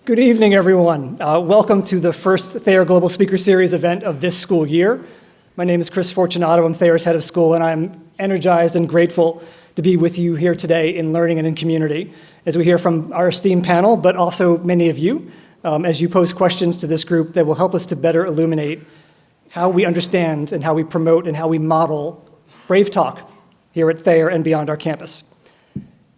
Good evening, everyone. Welcome to the first Thayer Global Speaker Series event of this school year. My name is Chris Fortunato. I'm Thayer's head of school, and I'm energized and grateful to be with you here today in learning and in community as we hear from our esteemed panel, but also many of you, as you pose questions to this group that will help us to better illuminate how we understand and how we promote and how we model brave talk here at Thayer and beyond our campus.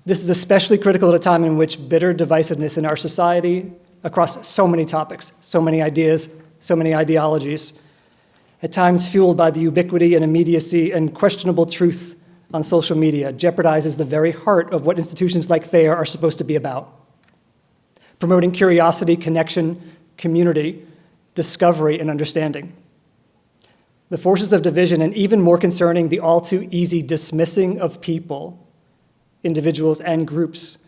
This is especially critical at a time in which bitter divisiveness in our society across so many topics, so many ideas, so many ideologies, at times fueled by the ubiquity and immediacy and questionable truth on social media, jeopardizes the very heart of what institutions like Thayer are supposed to be about. Promoting curiosity, connection, community, discovery, and understanding. The forces of division, and even more concerning, the all too easy dismissing of people, individuals, and groups,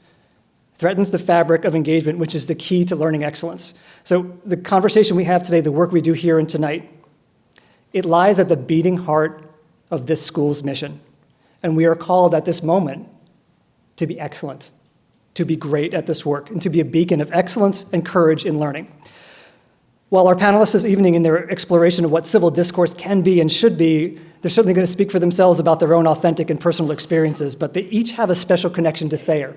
threatens the fabric of engagement, which is the key to learning excellence. So the conversation we have today, the work we do here and tonight, it lies at the beating heart of this school's mission. And we are called at this moment to be excellent, to be great at this work, and to be a beacon of excellence and courage in learning. While our panelists this evening, in their exploration of what civil discourse can be and should be, they're certainly going to speak for themselves about their own authentic and personal experiences, but they each have a special connection to Thayer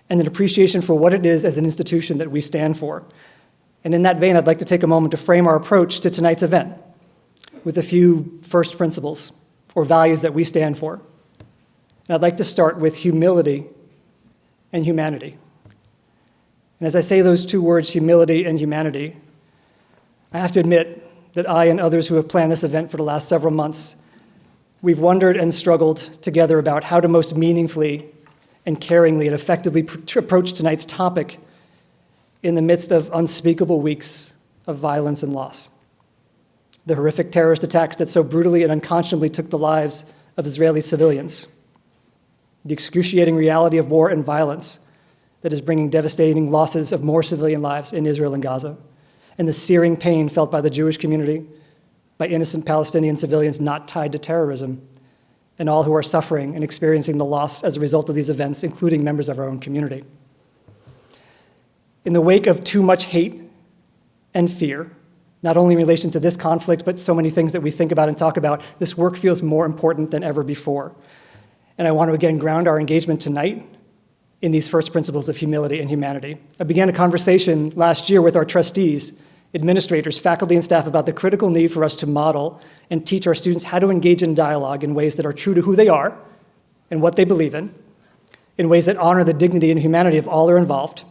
and an appreciation for what it is as an institution that we stand for. And in that vein, I'd like to take a moment to frame our approach to tonight's event with a few first principles or values that we stand for. And I'd like to start with humility and humanity. And as I say those two words, humility and humanity, I have to admit that I and others who have planned this event for the last several months, we've wondered and struggled together about how to most meaningfully and caringly and effectively approach tonight's topic in the midst of unspeakable weeks of violence and loss. The horrific terrorist attacks that so brutally and unconscionably took the lives of Israeli civilians. The excruciating reality of war and violence that is bringing devastating losses of more civilian lives in Israel and Gaza. And the searing pain felt by the Jewish community, by innocent Palestinian civilians not tied to terrorism, and all who are suffering and experiencing the loss as a result of these events, including members of our own community. In the wake of too much hate and fear, not only in relation to this conflict, but so many things that we think about and talk about, this work feels more important than ever before. And I want to again ground our engagement tonight in these first principles of humility and humanity. I began a conversation last year with our trustees, administrators, faculty, and staff about the critical need for us to model and teach our students how to engage in dialogue in ways that are true to who they are and what they believe in ways that honor the dignity and humanity of all who are involved,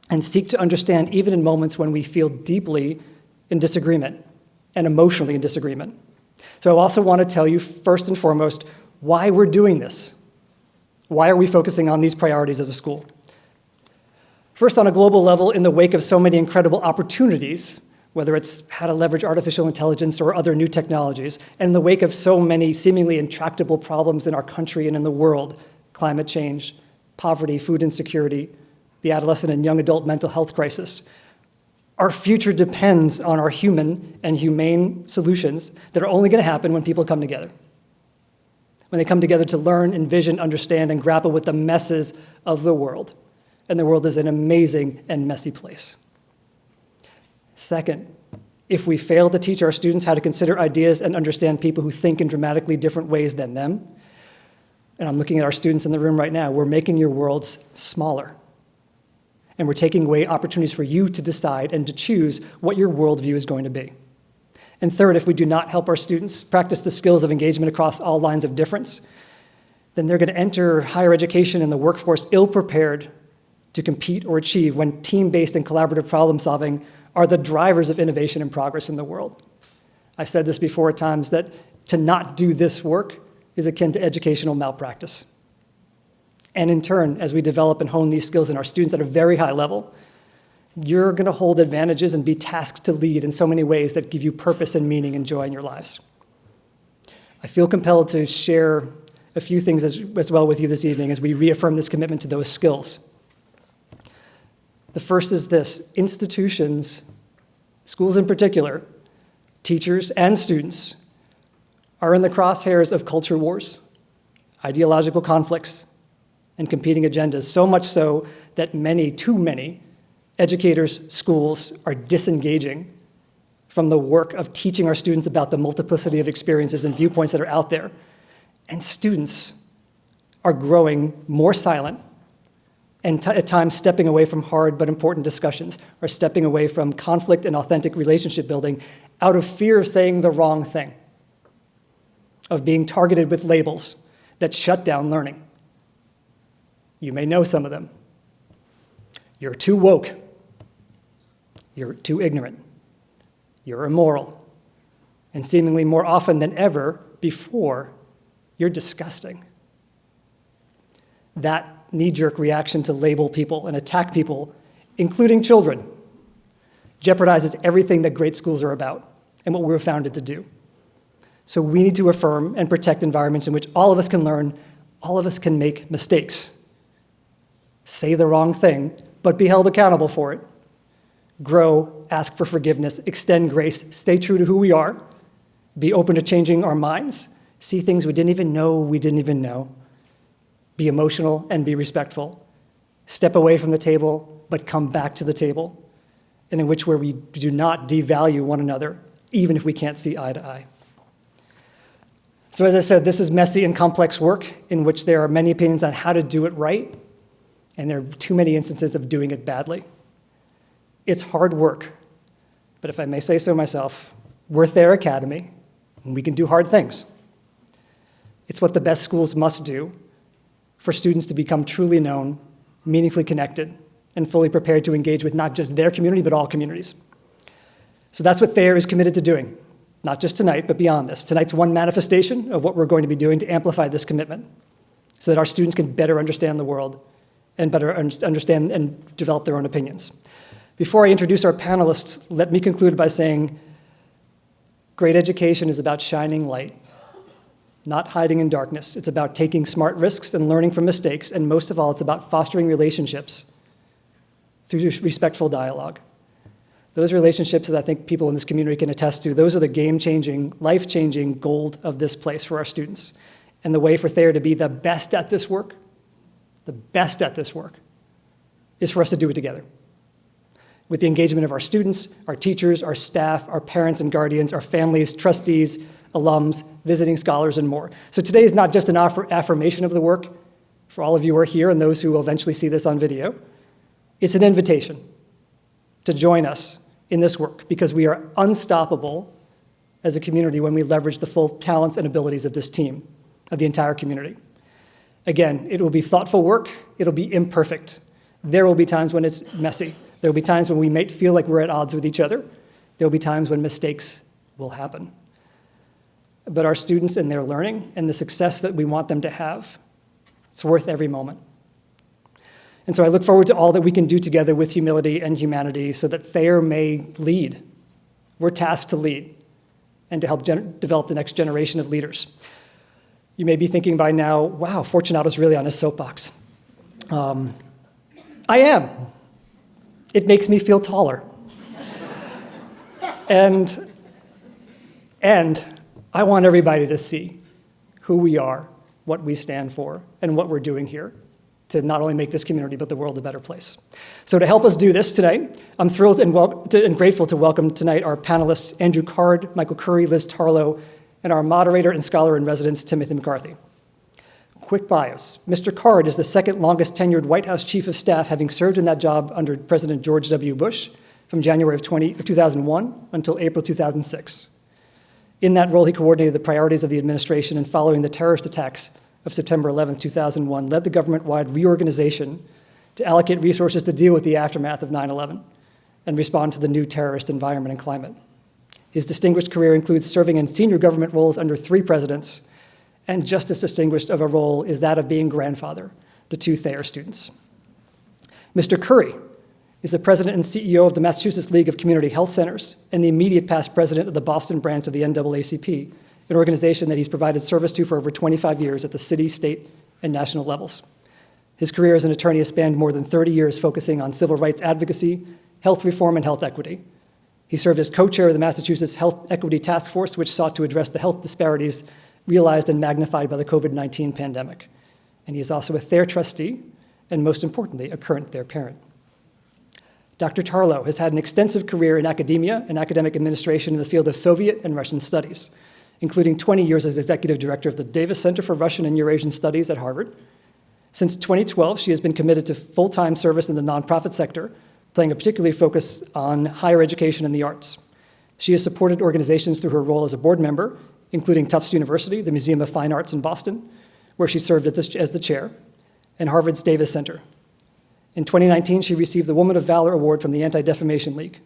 and seek to understand even in moments when we feel deeply in disagreement and emotionally in disagreement. So I also want to tell you first and foremost why we're doing this. Why are we focusing on these priorities as a school? First, on a global level, in the wake of so many incredible opportunities, whether it's how to leverage artificial intelligence or other new technologies, and in the wake of so many seemingly intractable problems in our country and in the world, climate change, poverty, food insecurity, the adolescent and young adult mental health crisis, our future depends on our human and humane solutions that are only going to happen when people come together. When they come together to learn, envision, understand, and grapple with the messes of the world. And the world is an amazing and messy place. Second, if we fail to teach our students how to consider ideas and understand people who think in dramatically different ways than them, and I'm looking at our students in the room right now, we're making your worlds smaller. And we're taking away opportunities for you to decide and to choose what your worldview is going to be. And third, if we do not help our students practice the skills of engagement across all lines of difference, then they're going to enter higher education and the workforce ill-prepared to compete or achieve when team-based and collaborative problem-solving are the drivers of innovation and progress in the world. I've said this before at times that to not do this work is akin to educational malpractice. And in turn, as we develop and hone these skills in our students at a very high level, you're going to hold advantages and be tasked to lead in so many ways that give you purpose and meaning and joy in your lives. I feel compelled to share a few things as well with you this evening as we reaffirm this commitment to those skills. The first is this: institutions, schools in particular, teachers and students, are in the crosshairs of culture wars, ideological conflicts, and competing agendas, so much so that many, too many, educators, schools are disengaging from the work of teaching our students about the multiplicity of experiences and viewpoints that are out there. And students are growing more silent and at times stepping away from hard but important discussions, or stepping away from conflict and authentic relationship building out of fear of saying the wrong thing, of being targeted with labels that shut down learning. You may know some of them. You're too woke. You're too ignorant. You're immoral. And seemingly more often than ever before, you're disgusting. That knee-jerk reaction to label people and attack people, including children, jeopardizes everything that great schools are about and what we were founded to do. So we need to affirm and protect environments in which all of us can learn, all of us can make mistakes, say the wrong thing, but be held accountable for it, grow, ask for forgiveness, extend grace, stay true to who we are, be open to changing our minds, see things we didn't even know, be emotional and be respectful, step away from the table, but come back to the table, and in which where we do not devalue one another, even if we can't see eye to eye. So as I said, this is messy and complex work in which there are many opinions on how to do it right, and there are too many instances of doing it badly. It's hard work, but if I may say so myself, we're Thayer Academy, and we can do hard things. It's what the best schools must do for students to become truly known, meaningfully connected, and fully prepared to engage with not just their community, but all communities. So that's what Thayer is committed to doing, not just tonight, but beyond this. Tonight's one manifestation of what we're going to be doing to amplify this commitment so that our students can better understand the world and better understand and develop their own opinions. Before I introduce our panelists, let me conclude by saying great education is about shining light, not hiding in darkness. It's about taking smart risks and learning from mistakes, and most of all, it's about fostering relationships through respectful dialogue. Those relationships that I think people in this community can attest to, those are the game-changing, life-changing gold of this place for our students. And the way for Thayer to be the best at this work, is for us to do it together. With the engagement of our students, our teachers, our staff, our parents and guardians, our families, trustees, alums, visiting scholars, and more. So today is not just an affirmation of the work for all of you who are here and those who will eventually see this on video. It's an invitation to join us in this work because we are unstoppable as a community when we leverage the full talents and abilities of this team, of the entire community. Again, it will be thoughtful work. It'll be imperfect. There will be times when it's messy. There will be times when we may feel like we're at odds with each other. There will be times when mistakes will happen. But our students and their learning and the success that we want them to have, it's worth every moment. And so I look forward to all that we can do together with humility and humanity so that Thayer may lead. We're tasked to lead and to help develop the next generation of leaders. You may be thinking by now, wow, Fortunato's really on his soapbox. I am. It makes me feel taller. And I want everybody to see who we are, what we stand for, and what we're doing here to not only make this community, but the world a better place. So to help us do this today, I'm thrilled and grateful to welcome tonight our panelists, Andrew Card, Michael Curry, Liz Tarlow, and our moderator and scholar in residence, Timothy McCarthy. Quick bios. Mr. Card is the second longest tenured White House Chief of Staff, having served in that job under President George W. Bush from January of 2001 until April 2006. In that role, he coordinated the priorities of the administration and following the terrorist attacks of September 11, 2001, led the government-wide reorganization to allocate resources to deal with the aftermath of 9/11 and respond to the new terrorist environment and climate. His distinguished career includes serving in senior government roles under 3 presidents, and just as distinguished of a role is that of being grandfather to 2 Thayer students. Mr. Curry is the president and CEO of the Massachusetts League of Community Health Centers and the immediate past president of the Boston branch of the NAACP, an organization that he's provided service to for over 25 years at the city, state, and national levels. His career as an attorney has spanned more than 30 years focusing on civil rights advocacy, health reform, and health equity. He served as co-chair of the Massachusetts Health Equity Task Force, which sought to address the health disparities realized and magnified by the COVID-19 pandemic. And he is also a Thayer trustee, and most importantly, a current Thayer parent. Dr. Tarlow has had an extensive career in academia and academic administration in the field of Soviet and Russian studies, including 20 years as executive director of the Davis Center for Russian and Eurasian Studies at Harvard. Since 2012, she has been committed to full-time service in the nonprofit sector, playing a particular focus on higher education and the arts. She has supported organizations through her role as a board member, including Tufts University, the Museum of Fine Arts in Boston, where she served as the chair, and Harvard's Davis Center. In 2019, she received the Woman of Valor Award from the Anti-Defamation League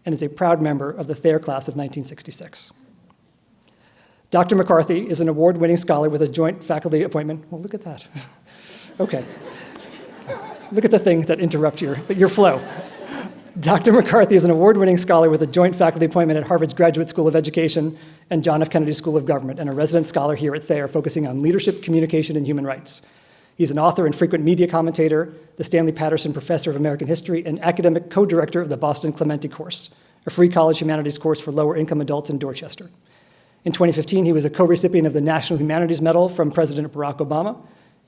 and is a proud member of the Thayer class of 1966. Dr. McCarthy is an award-winning scholar with a joint faculty appointment. Well, look at that. Okay. Look at the things that interrupt your flow. Dr. McCarthy is an award-winning scholar with a joint faculty appointment at Harvard's Graduate School of Education and John F. Kennedy School of Government, and a resident scholar here at Thayer focusing on leadership, communication, and human rights. He's an author and frequent media commentator, the Stanley Patterson Professor of American History, and academic co-director of the Boston Clementi Course, a free college humanities course for lower-income adults in Dorchester. In 2015, he was a co-recipient of the National Humanities Medal from President Barack Obama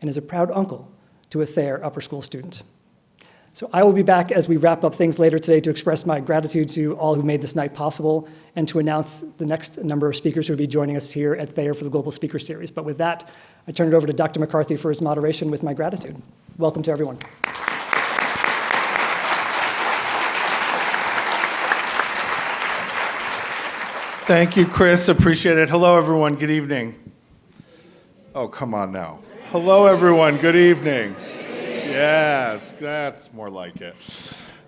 and is a proud uncle to a Thayer upper school student. So I will be back as we wrap up things later today to express my gratitude to all who made this night possible and to announce the next number of speakers who will be joining us here at Thayer for the Global Speaker Series. But with that, I turn it over to Dr. McCarthy for his moderation with my gratitude. Welcome to everyone. Thank you, Chris. Appreciate it. Hello, everyone. Good evening. Oh, come on now. Hello, everyone. Good evening. Yes, that's more like it.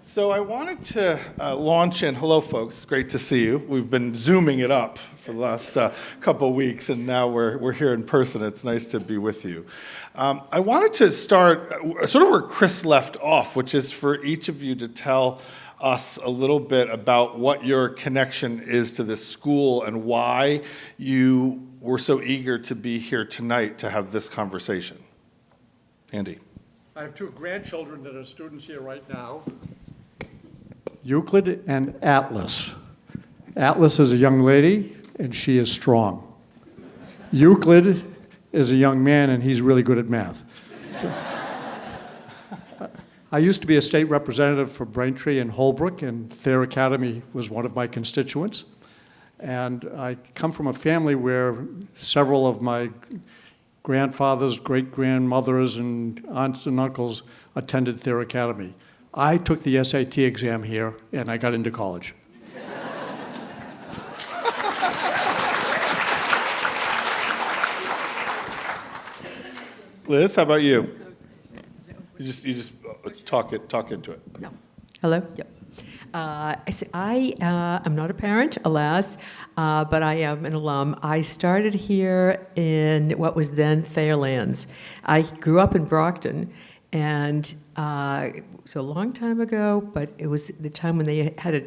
So I wanted to launch in. Hello, folks. Great to see you. We've been Zooming it up for the last couple of weeks, and now we're here in person. It's nice to be with you. I wanted to start sort of where Chris left off, which is for each of you to tell us a little bit about what your connection is to this school and why you were so eager to be here tonight to have this conversation. Andy. I have two grandchildren that are students here right now, Euclid and Atlas. Atlas is a young lady, and she is strong. Euclid is a young man, and he's really good at math. So, I used to be a state representative for Braintree and Holbrook, and Thayer Academy was one of my constituents. And I come from a family where several of my grandfathers, great-grandmothers, and aunts and uncles attended Thayer Academy. I took the SAT exam here, and I got into college. Liz, how about you? You just talk into it. No. Hello? Yep. I am not a parent, alas, but I am an alum. I started here in what was then Thayer Lands. I grew up in Brockton, and it was a long time ago, but it was the time when they had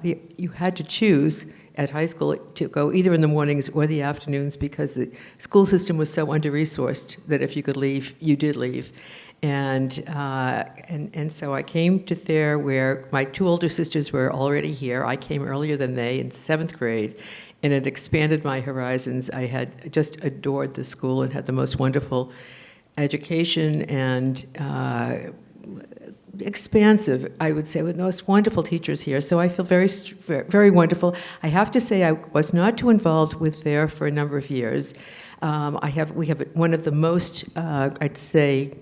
you had to choose at high school to go either in the mornings or the afternoons because the school system was so under-resourced that if you could leave, you did leave. And so I came to Thayer where my two older sisters were already here. I came earlier than they in 7th grade, and it expanded my horizons. I had just adored the school and had the most wonderful education and expansive, I would say, with the most wonderful teachers here. So I feel very, very wonderful. I have to say I was not too involved with Thayer for a number of years. We have one of the most, I'd say,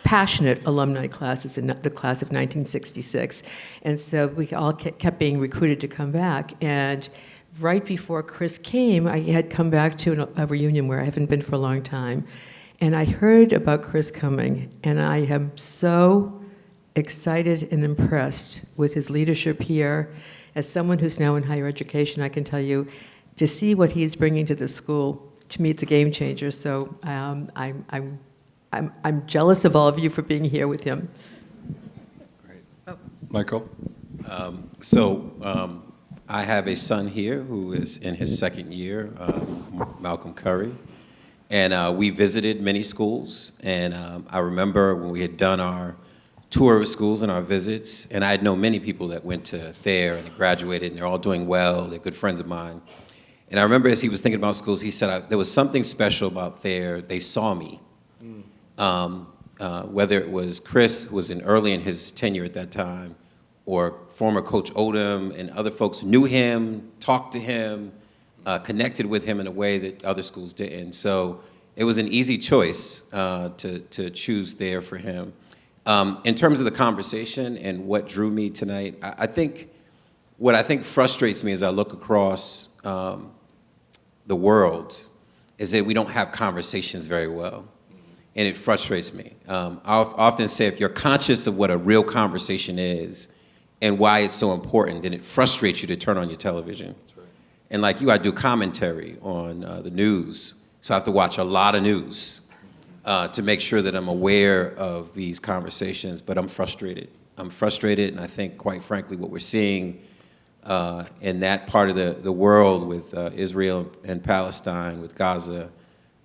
passionate alumni classes in the class of 1966. And so we all kept being recruited to come back. And right before Chris came, I had come back to a reunion where I haven't been for a long time. And I heard about Chris coming, and I am so excited and impressed with his leadership here. As someone who's now in higher education, I can tell you, to see what he's bringing to the school, to me, it's a game changer. So I'm jealous of all of you for being here with him. Great. Oh. Michael? I have a son here who is in his 2nd year, Malcolm Curry. And we visited many schools. And I remember when we had done our tour of schools and our visits, and I had known many people that went to Thayer and graduated, and they're all doing well. They're good friends of mine. And I remember as he was thinking about schools, he said, there was something special about Thayer. They saw me. whether it was Chris, who was early in his tenure at that time, or former Coach Odom and other folks knew him, talked to him, connected with him in a way that other schools didn't. So it was an easy choice to choose Thayer for him. In terms of the conversation and what drew me tonight, I think what I think frustrates me as I look across the world is that we don't have conversations very well. And it frustrates me. I often say if you're conscious of what a real conversation is and why it's so important, then it frustrates you to turn on your television. That's right. And like you, I do commentary on the news, so I have to watch a lot of news to make sure that I'm aware of these conversations, but I'm frustrated. I'm frustrated, and I think, quite frankly, what we're seeing in that part of the world with Israel and Palestine, with Gaza,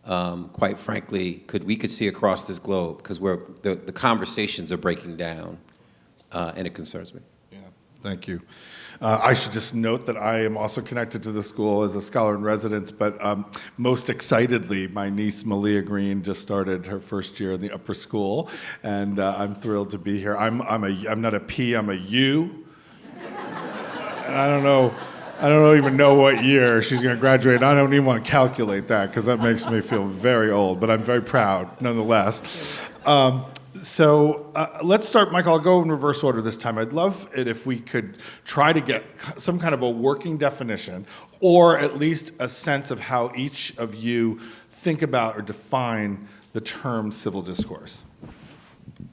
quite frankly, we could see across this globe, because the conversations are breaking down, and it concerns me. Yeah, thank you. I should just note that I am also connected to the school as a scholar in residence, but most excitedly, my niece Malia Green just started her first year in the upper school, and I'm thrilled to be here. I'm not a P, I'm a U, and I don't even know what year she's going to graduate. I don't even want to calculate that because that makes me feel very old, but I'm very proud nonetheless. So let's start, Michael. I'll go in reverse order this time. I'd love it if we could try to get some kind of a working definition, or at least a sense of how each of you think about or define the term civil discourse.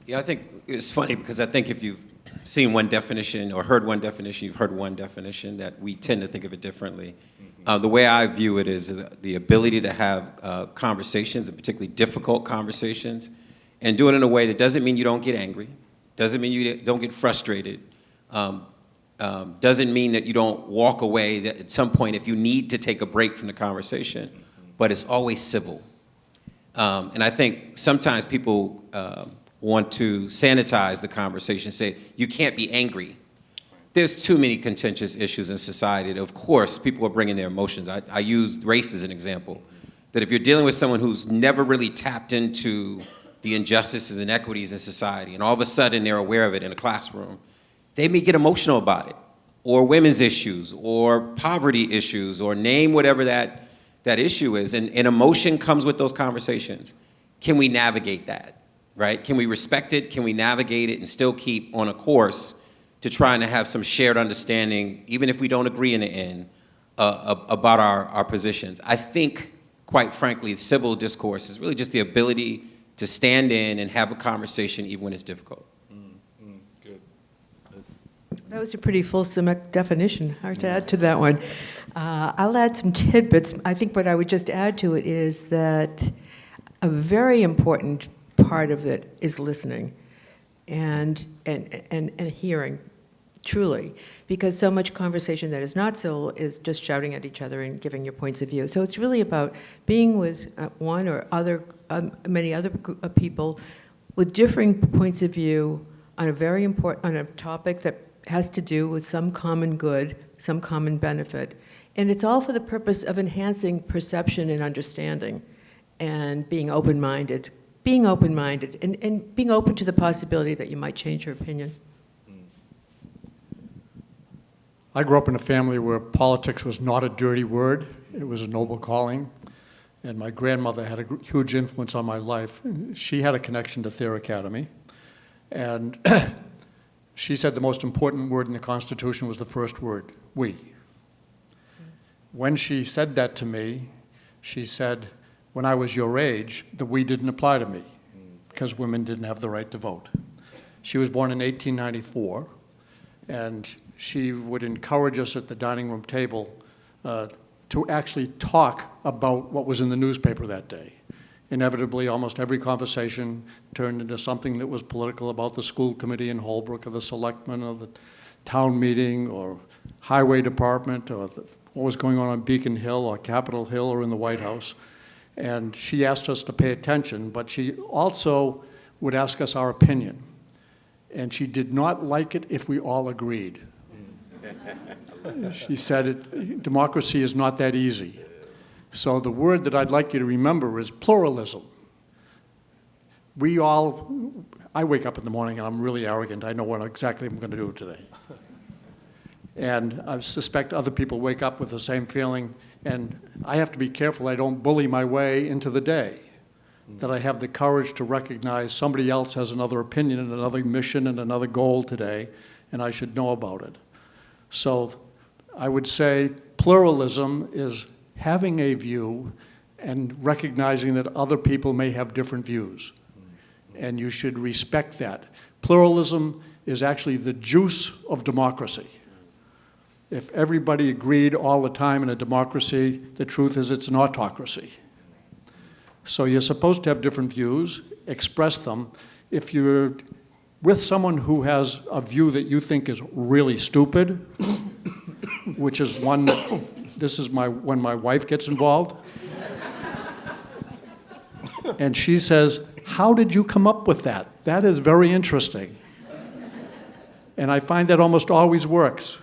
Yeah, I think it's funny because I think if you've seen one definition or heard one definition, you've heard one definition, that we tend to think of it differently. The way I view it is the ability to have conversations, and particularly difficult conversations, and do it in a way that doesn't mean you don't get angry, doesn't mean you don't get frustrated, doesn't mean that you don't walk away that at some point if you need to take a break from the conversation, but it's always civil. And I think sometimes people want to sanitize the conversation, say, you can't be angry. There's too many contentious issues in society. Of course, people are bringing their emotions. I use race as an example, that if you're dealing with someone who's never really tapped into the injustices and equities in society, and all of a sudden they're aware of it in a classroom, they may get emotional about it, or women's issues, or poverty issues, or name whatever that issue is, and emotion comes with those conversations. Can we navigate that, right? Can we respect it? Can we navigate it and still keep on a course to trying to have some shared understanding, even if we don't agree in the end, about our positions? I think, quite frankly, civil discourse is really just the ability to stand in and have a conversation even when it's difficult. Good. That was a pretty fulsome definition. Hard to add to that one. I'll add some tidbits. I think what I would just add to it is that a very important part of it is listening and hearing, truly, because so much conversation that is not civil is just shouting at each other and giving your points of view. So it's really about being with one or many other people with differing points of view on a topic that has to do with some common good, some common benefit. And it's all for the purpose of enhancing perception and understanding and being open-minded and being open to the possibility that you might change your opinion. I grew up in a family where politics was not a dirty word. It was a noble calling. And my grandmother had a huge influence on my life. She had a connection to Thayer Academy. And she said the most important word in the Constitution was the first word, we. When she said that to me, she said, when I was your age, the we didn't apply to me because women didn't have the right to vote. She was born in 1894, and she would encourage us at the dining room table to actually talk about what was in the newspaper that day. Inevitably, almost every conversation turned into something that was political about the school committee in Holbrook, or the selectmen, or the town meeting, or highway department, or what was going on Beacon Hill, or Capitol Hill, or in the White House. And she asked us to pay attention, but she also would ask us our opinion. And she did not like it if we all agreed. She said, democracy is not that easy. So the word that I'd like you to remember is pluralism. I wake up in the morning and I'm really arrogant. I know what exactly I'm going to do today. And I suspect other people wake up with the same feeling, and I have to be careful I don't bully my way into the day, that I have the courage to recognize somebody else has another opinion and another mission and another goal today, and I should know about it. So I would say pluralism is having a view and recognizing that other people may have different views, and you should respect that. Pluralism is actually the juice of democracy. If everybody agreed all the time in a democracy, the truth is it's an autocracy. So you're supposed to have different views, express them. If you're with someone who has a view that you think is really stupid, which is one that, when my wife gets involved, and she says, "How did you come up with that? That is very interesting." And I find that almost always works.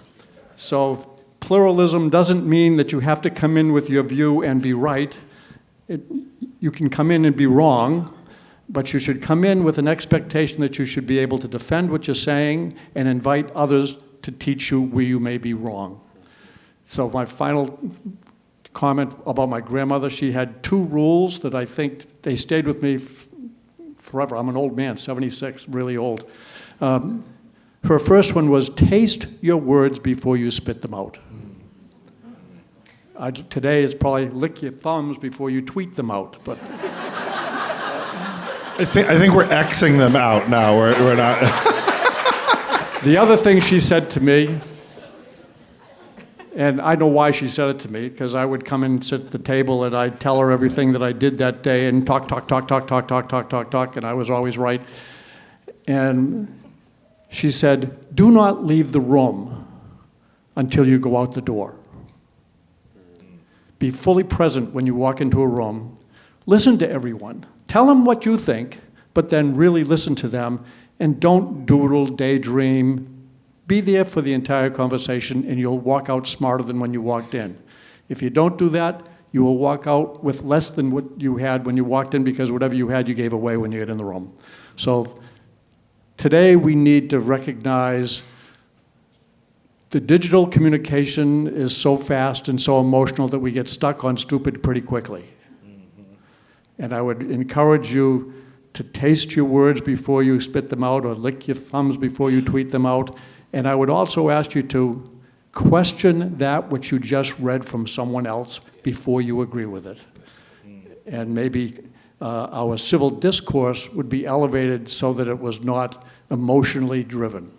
So pluralism doesn't mean that you have to come in with your view and be right. You can come in and be wrong, but you should come in with an expectation that you should be able to defend what you're saying and invite others to teach you where you may be wrong. So my final comment about my grandmother, she had 2 rules that I think they stayed with me forever. I'm an old man, 76, really old. Her first one was, taste your words before you spit them out. Today it's probably lick your thumbs before you tweet them out. But I think we're Xing them out now. We're not. The other thing she said to me, and I know why she said it to me, because I would come and sit at the table and I'd tell her everything that I did that day and talk, and I was always right. And she said, "Do not leave the room until you go out the door. Be fully present when you walk into a room. Listen to everyone. Tell them what you think, but then really listen to them, and don't doodle, daydream. Be there for the entire conversation, and you'll walk out smarter than when you walked in. If you don't do that, you will walk out with less than what you had when you walked in, because whatever you had, you gave away when you get in the room." So today we need to recognize the digital communication is so fast and so emotional that we get stuck on stupid pretty quickly. And I would encourage you to taste your words before you spit them out, or lick your thumbs before you tweet them out. And I would also ask you to question that which you just read from someone else before you agree with it. And maybe our civil discourse would be elevated so that it was not emotionally driven.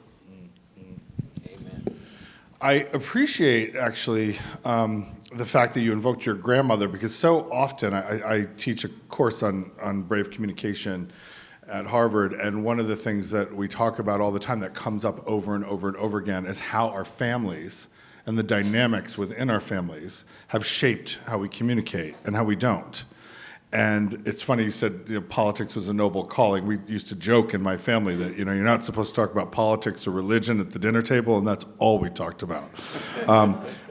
I appreciate, actually, the fact that you invoked your grandmother, because so often I teach a course on brave communication at Harvard, and one of the things that we talk about all the time that comes up over and over and over again is how our families and the dynamics within our families have shaped how we communicate and how we don't. And it's funny you said, politics was a noble calling. We used to joke in my family that, you're not supposed to talk about politics or religion at the dinner table, and that's all we talked about.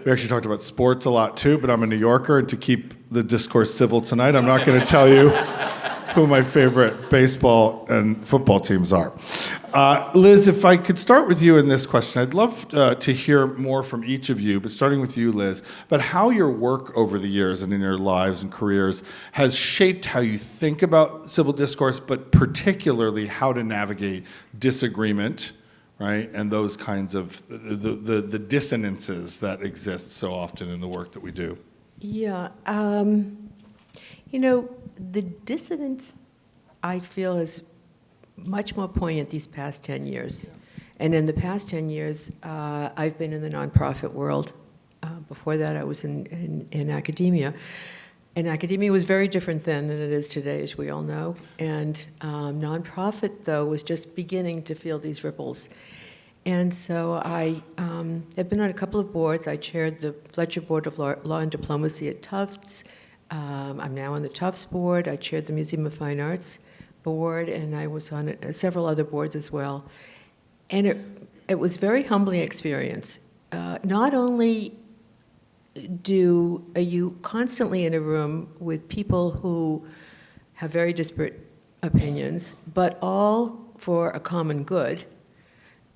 We actually talked about sports a lot too, but I'm a New Yorker, and to keep the discourse civil tonight, I'm not going to tell you who my favorite baseball and football teams are. Liz, if I could start with you in this question, I'd love to hear more from each of you, but starting with you, Liz, about how your work over the years and in your lives and careers has shaped how you think about civil discourse, but particularly how to navigate disagreement, right, and those kinds of the dissonances that exist so often in the work that we do. Yeah, the dissonance, I feel, is much more poignant these past 10 years. And in the past 10 years, I've been in the nonprofit world. Before that, I was in academia. And academia was very different then than it is today, as we all know. And nonprofit, though, was just beginning to feel these ripples. And so I have been on a couple of boards. I chaired the Fletcher Board of Law and Diplomacy at Tufts. I'm now on the Tufts board. I chaired the Museum of Fine Arts board, and I was on several other boards as well. And it was a very humbling experience. Not only are you constantly in a room with people who have very disparate opinions, but all for a common good,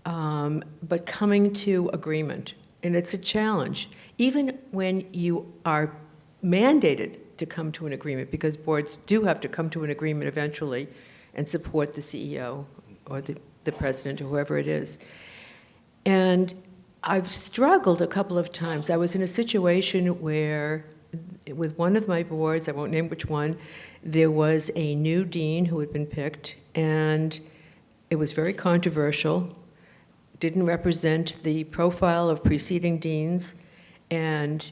but coming to agreement. And it's a challenge, even when you are mandated to come to an agreement, because boards do have to come to an agreement eventually and support the CEO or the president or whoever it is. And I've struggled a couple of times. I was in a situation where, with one of my boards, I won't name which one, there was a new dean who had been picked, and it was very controversial, didn't represent the profile of preceding deans, and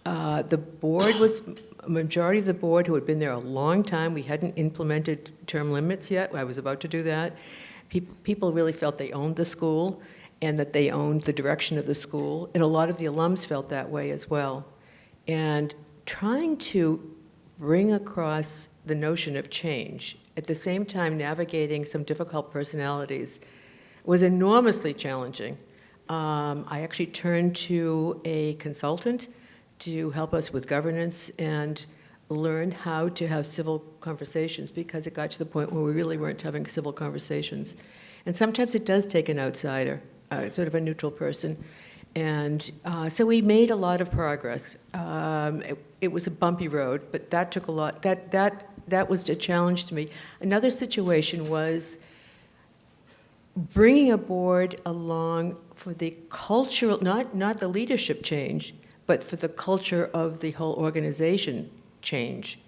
the board was, a majority of the board who had been there a long time, we hadn't implemented term limits yet, I was about to do that. People really felt they owned the school and that they owned the direction of the school, and a lot of the alums felt that way as well. And trying to bring across the notion of change, at the same time navigating some difficult personalities, was enormously challenging. I actually turned to a consultant to help us with governance and learn how to have civil conversations, because it got to the point where we really weren't having civil conversations. And sometimes it does take an outsider, sort of a neutral person. And so we made a lot of progress. It was a bumpy road, but that took a lot. That was a challenge to me. Another situation was bringing a board along for the cultural, not the leadership change, but for the culture of the whole organization change.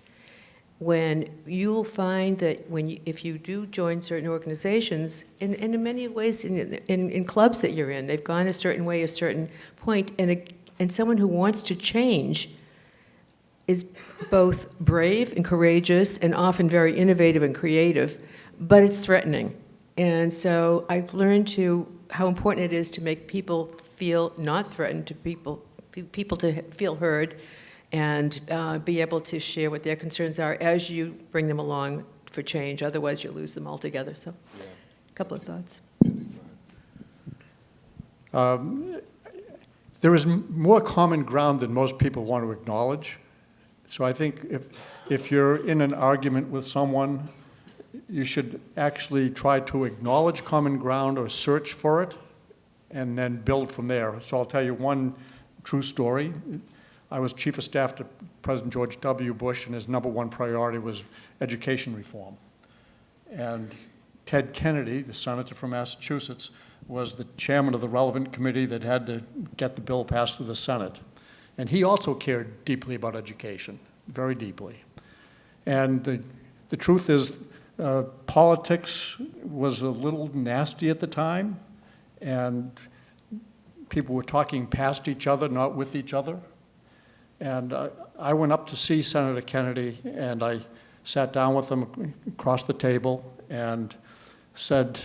When you'll find that if you do join certain organizations, and in many ways in clubs that you're in, they've gone a certain way, a certain point, and someone who wants to change is both brave and courageous and often very innovative and creative, but it's threatening. And so I've learned how important it is to make people feel not threatened, to people to feel heard, and be able to share what their concerns are as you bring them along for change. Otherwise, you'll lose them altogether. So, a couple of thoughts. There is more common ground than most people want to acknowledge. So I think if you're in an argument with someone, you should actually try to acknowledge common ground or search for it, and then build from there. So I'll tell you one true story. I was Chief of Staff to President George W. Bush, and his #1 priority was education reform. And Ted Kennedy, the senator from Massachusetts, was the chairman of the relevant committee that had to get the bill passed through the Senate. And he also cared deeply about education, very deeply. And the truth is, politics was a little nasty at the time, and people were talking past each other, not with each other. And I went up to see Senator Kennedy, and I sat down with him across the table and said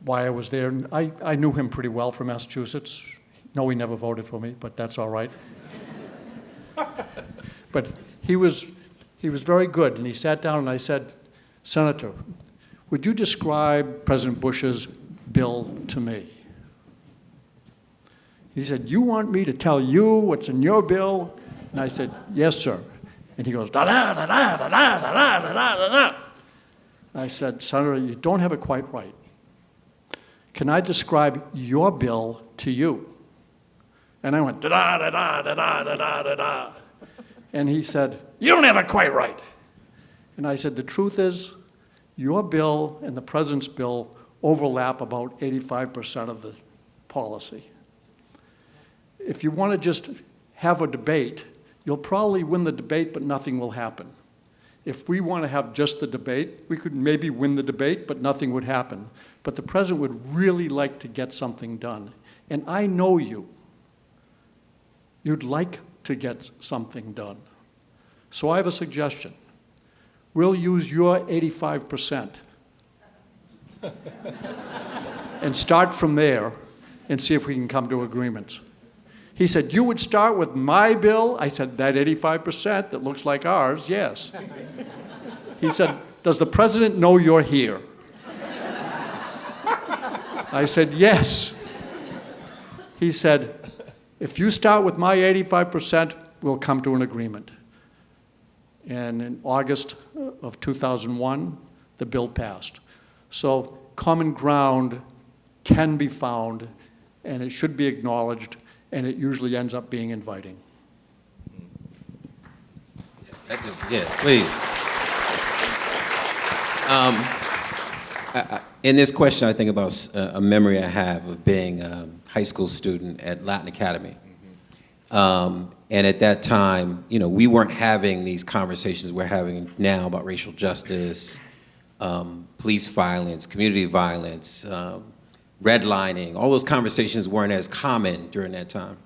why I was there. And I knew him pretty well from Massachusetts. No, he never voted for me, but that's all right. But he was very good, and he sat down and I said, Senator, would you describe President Bush's bill to me? He said, you want me to tell you what's in your bill? And I said, yes, sir. And he goes, da-da-da-da-da-da-da-da-da-da. I said, Senator, you don't have it quite right. Can I describe your bill to you? And I went, da-da-da-da-da-da-da-da-da. And he said, you don't have it quite right. And I said, the truth is, your bill and the president's bill overlap about 85% of the policy. If you want to just have a debate, you'll probably win the debate, but nothing will happen. If we want to have just the debate, we could maybe win the debate, but nothing would happen. But the president would really like to get something done. And I know you. You'd like to get something done. So I have a suggestion. We'll use your 85% and start from there and see if we can come to agreements. He said, you would start with my bill? I said, that 85% that looks like ours, yes. He said, does the president know you're here? I said, yes. He said, if you start with my 85%, we'll come to an agreement. And in August of 2001, the bill passed. So common ground can be found, and it should be acknowledged, and it usually ends up being inviting. Yeah, please. In this question, I think about a memory I have of being a high school student at Latin Academy. And at that time, we weren't having these conversations we're having now about racial justice, police violence, community violence, redlining. All those conversations weren't as common during that time.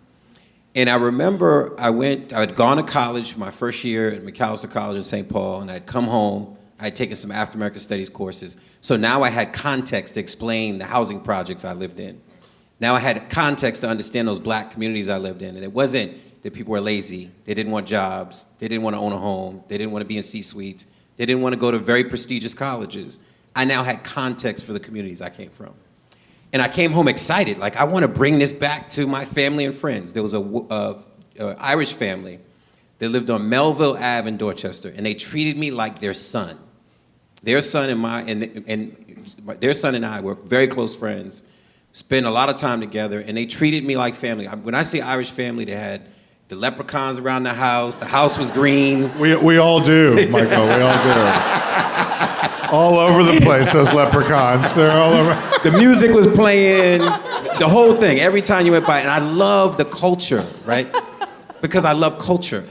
And I remember I had gone to college my first year at McAllister College in St. Paul, and I'd come home. I had taken some African American Studies courses. So now I had context to explain the housing projects I lived in. Now I had context to understand those black communities I lived in. And it wasn't that people were lazy. They didn't want jobs. They didn't want to own a home. They didn't want to be in C-suites. They didn't want to go to very prestigious colleges. I now had context for the communities I came from. And I came home excited, like I want to bring this back to my family and friends. There was a Irish family that lived on Melville Ave in Dorchester, and they treated me like their son. Their son their son and I were very close friends, spent a lot of time together, and they treated me like family. When I say Irish family, they had the leprechauns around the house was green. We all do, Michael, we all do. All over the place, those leprechauns. They're all over. The music was playing, the whole thing, every time you went by. And I love the culture, right? Because I love culture.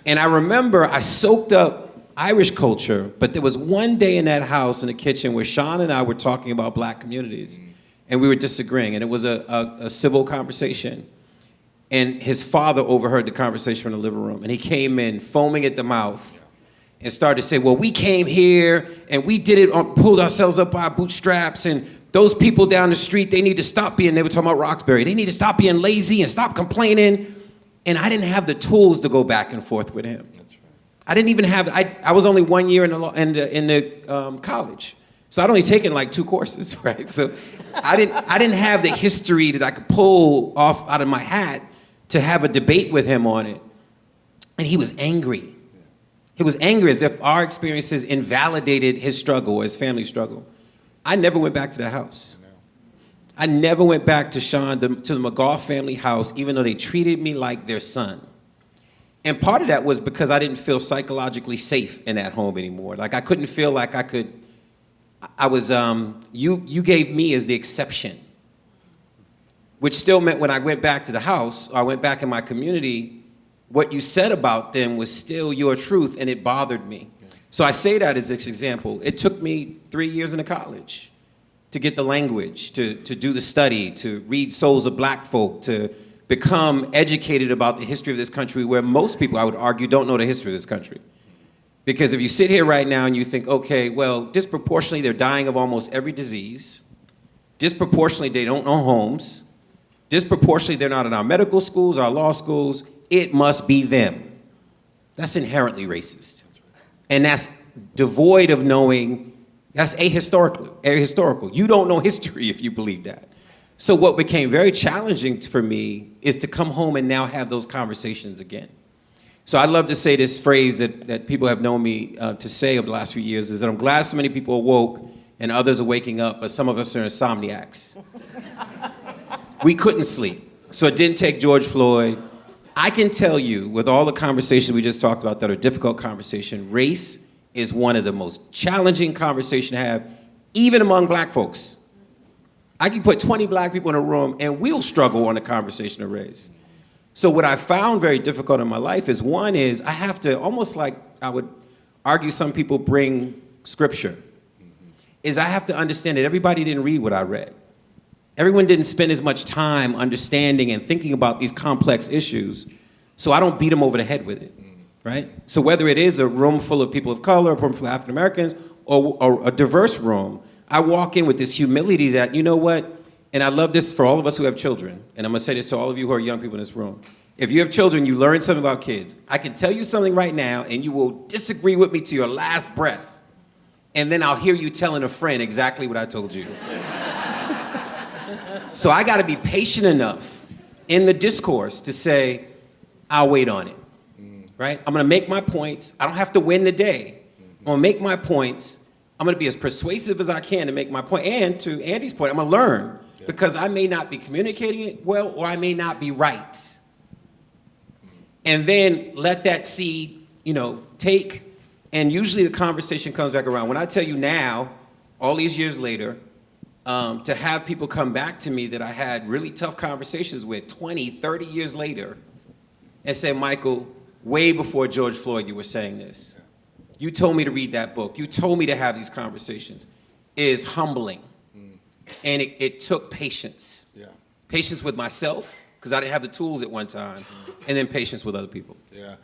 And I remember I soaked up Irish culture, but there was one day in that house in the kitchen where Sean and I were talking about black communities, and we were disagreeing, and it was a civil conversation. And his father overheard the conversation from the living room, and he came in foaming at the mouth and started to say, well, we came here and we did it, pulled ourselves up by our bootstraps, and those people down the street, they need to stop being, they were talking about Roxbury, they need to stop being lazy and stop complaining. And I didn't have the tools to go back and forth with him. That's right. I didn't even have, I was only 1 year in the college. So I'd only taken like 2 courses, right? So I didn't have the history that I could pull off out of my hat to have a debate with him on it. And he was angry. He was angry as if our experiences invalidated his struggle, or his family struggle. I never went back to that house. I never went back to Sean, to the McGaugh family house, even though they treated me like their son. And part of that was because I didn't feel psychologically safe in that home anymore. Like I couldn't feel like you gave me as the exception. Which still meant when I went back to the house, or I went back in my community, what you said about them was still your truth, and it bothered me. So I say that as this example. It took me 3 years into college to get the language, to do the study, to read Souls of Black Folk, to become educated about the history of this country, where most people, I would argue, don't know the history of this country. Because if you sit here right now and you think, okay, well, disproportionately they're dying of almost every disease, disproportionately they don't own homes, disproportionately they're not in our medical schools, our law schools, it must be them. That's inherently racist. And that's devoid of knowing, that's ahistorical. You don't know history if you believe that. So what became very challenging for me is to come home and now have those conversations again. So I love to say this phrase that people have known me to say over the last few years, is that I'm glad so many people are woke and others are waking up, but some of us are insomniacs. We couldn't sleep. So it didn't take George Floyd. I can tell you, with all the conversations we just talked about that are difficult conversations, race is one of the most challenging conversations to have, even among black folks. I can put 20 black people in a room and we'll struggle on the conversation of race. So what I found very difficult in my life is, one is I have to, almost like I would argue some people bring scripture, is I have to understand that everybody didn't read what I read. Everyone didn't spend as much time understanding and thinking about these complex issues, so I don't beat them over the head with it, right? So whether it is a room full of people of color, a room full of African Americans, or a diverse room, I walk in with this humility that, you know what, and I love this for all of us who have children, and I'm gonna say this to all of you who are young people in this room. If you have children, you learn something about kids. I can tell you something right now, and you will disagree with me to your last breath, and then I'll hear you telling a friend exactly what I told you. So I gotta be patient enough in the discourse to say, I'll wait on it, right? I'm gonna make my points. I don't have to win the day. I'm gonna make my points, I'm going to be as persuasive as I can to make my point. And to Andy's point, I'm going to learn because I may not be communicating it well or I may not be right. And then let that seed, take, and usually the conversation comes back around. When I tell you now, all these years later, to have people come back to me that I had really tough conversations with 20, 30 years later and say, Michael, way before George Floyd, you were saying this. You told me to read that book. You told me to have these conversations. Is humbling. And it took patience. Yeah. Patience with myself, because I didn't have the tools at one time, and then patience with other people. Yeah.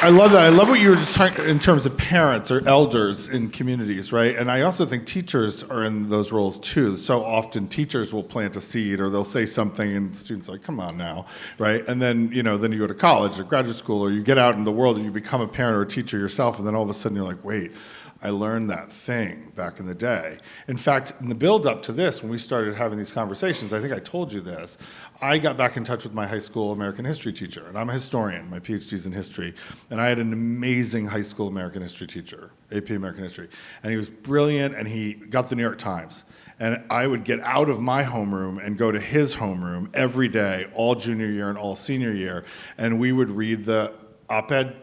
I love that. I love what you were just talking in terms of parents or elders in communities, right? And I also think teachers are in those roles too. So often teachers will plant a seed or they'll say something and students are like, come on now, right? And then, then you go to college or graduate school or you get out in the world and you become a parent or a teacher yourself and then all of a sudden you're like, wait, I learned that thing back in the day. In fact, in the build up to this, when we started having these conversations, I think I told you this, I got back in touch with my high school American history teacher, and I'm a historian, my PhD's in history, and I had an amazing high school American history teacher, AP American history, and he was brilliant, and he got the New York Times. And I would get out of my homeroom and go to his homeroom every day, all junior year and all senior year, and we would read the op-ed,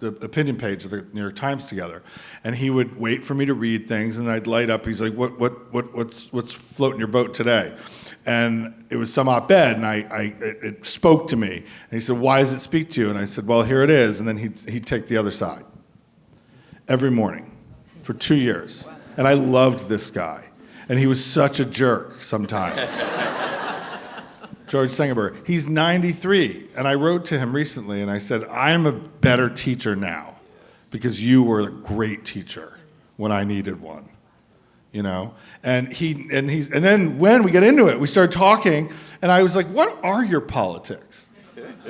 the opinion page of the New York Times together, and he would wait for me to read things, and I'd light up. He's like, "What's floating your boat today?" And it was some op-ed, and it spoke to me. And he said, "Why does it speak to you?" And I said, "Well, here it is." And then he'd take the other side every morning for 2 years, and I loved this guy, and he was such a jerk sometimes. George Sengenberg. He's 93, and I wrote to him recently, and I said, I'm a better teacher now because you were a great teacher when I needed one, And then when we get into it, we started talking, and I was like, what are your politics?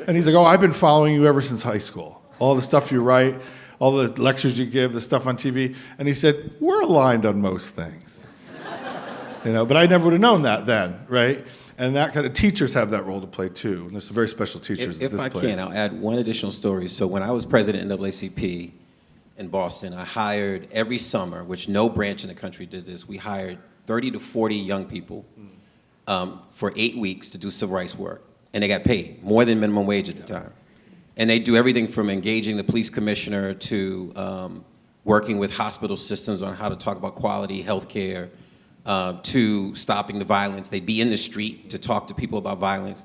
And he's like, oh, I've been following you ever since high school. All the stuff you write, all the lectures you give, the stuff on TV. And he said, we're aligned on most things. But I never would have known that then, right? And that kind of teachers have that role to play too. And there's some very special teachers at this place. If I can, I'll add one additional story. So when I was president of NAACP in Boston, I hired every summer, which no branch in the country did this, we hired 30 to 40 young people for 8 weeks to do civil rights work. And they got paid more than minimum wage at the time. And they do everything from engaging the police commissioner to working with hospital systems on how to talk about quality health care, to stopping the violence. They'd be in the street to talk to people about violence.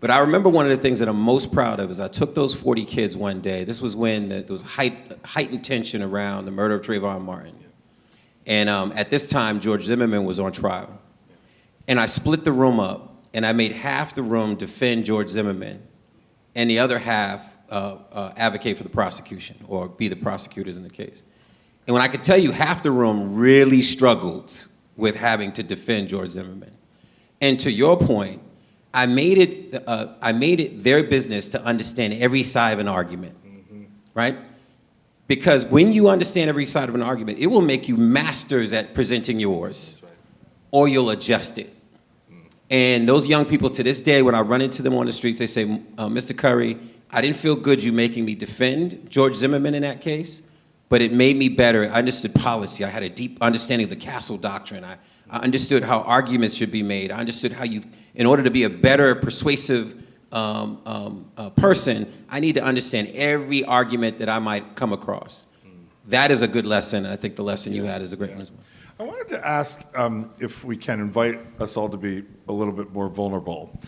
But I remember one of the things that I'm most proud of is I took those 40 kids one day. This was when there was heightened tension around the murder of Trayvon Martin. And at this time, George Zimmerman was on trial. And I split the room up, and I made half the room defend George Zimmerman, and the other half advocate for the prosecution or be the prosecutors in the case. And when I could tell you, half the room really struggled with having to defend George Zimmerman. And to your point, I made it their business to understand every side of an argument, right? Because when you understand every side of an argument, it will make you masters at presenting yours, or you'll adjust it. And those young people to this day, when I run into them on the streets, they say, Mr. Curry, I didn't feel good you making me defend George Zimmerman in that case, but it made me better. I understood policy. I had a deep understanding of the Castle Doctrine. I understood how arguments should be made. I understood how in order to be a better persuasive person, I need to understand every argument that I might come across. That is a good lesson, and I think the lesson you had is a great one as well. I wanted to ask if we can invite us all to be a little bit more vulnerable.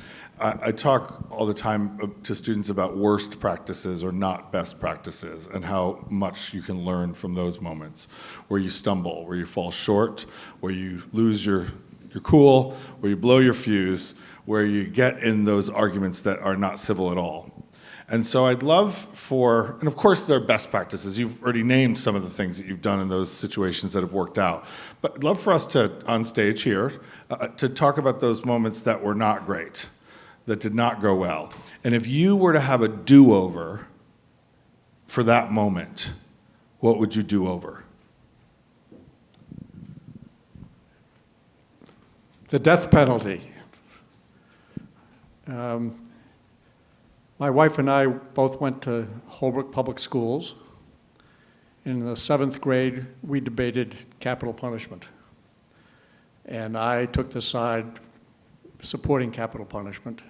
I talk all the time to students about worst practices or not best practices and how much you can learn from those moments where you stumble, where you fall short, where you lose your cool, where you blow your fuse, where you get in those arguments that are not civil at all. And so I'd love and of course there are best practices. You've already named some of the things that you've done in those situations that have worked out. But I'd love for us to, on stage here, to talk about those moments that were not great, that did not go well. And if you were to have a do-over for that moment, what would you do over? The death penalty. My wife and I both went to Holbrook Public Schools. In the 7th grade, we debated capital punishment. And I took the side supporting capital punishment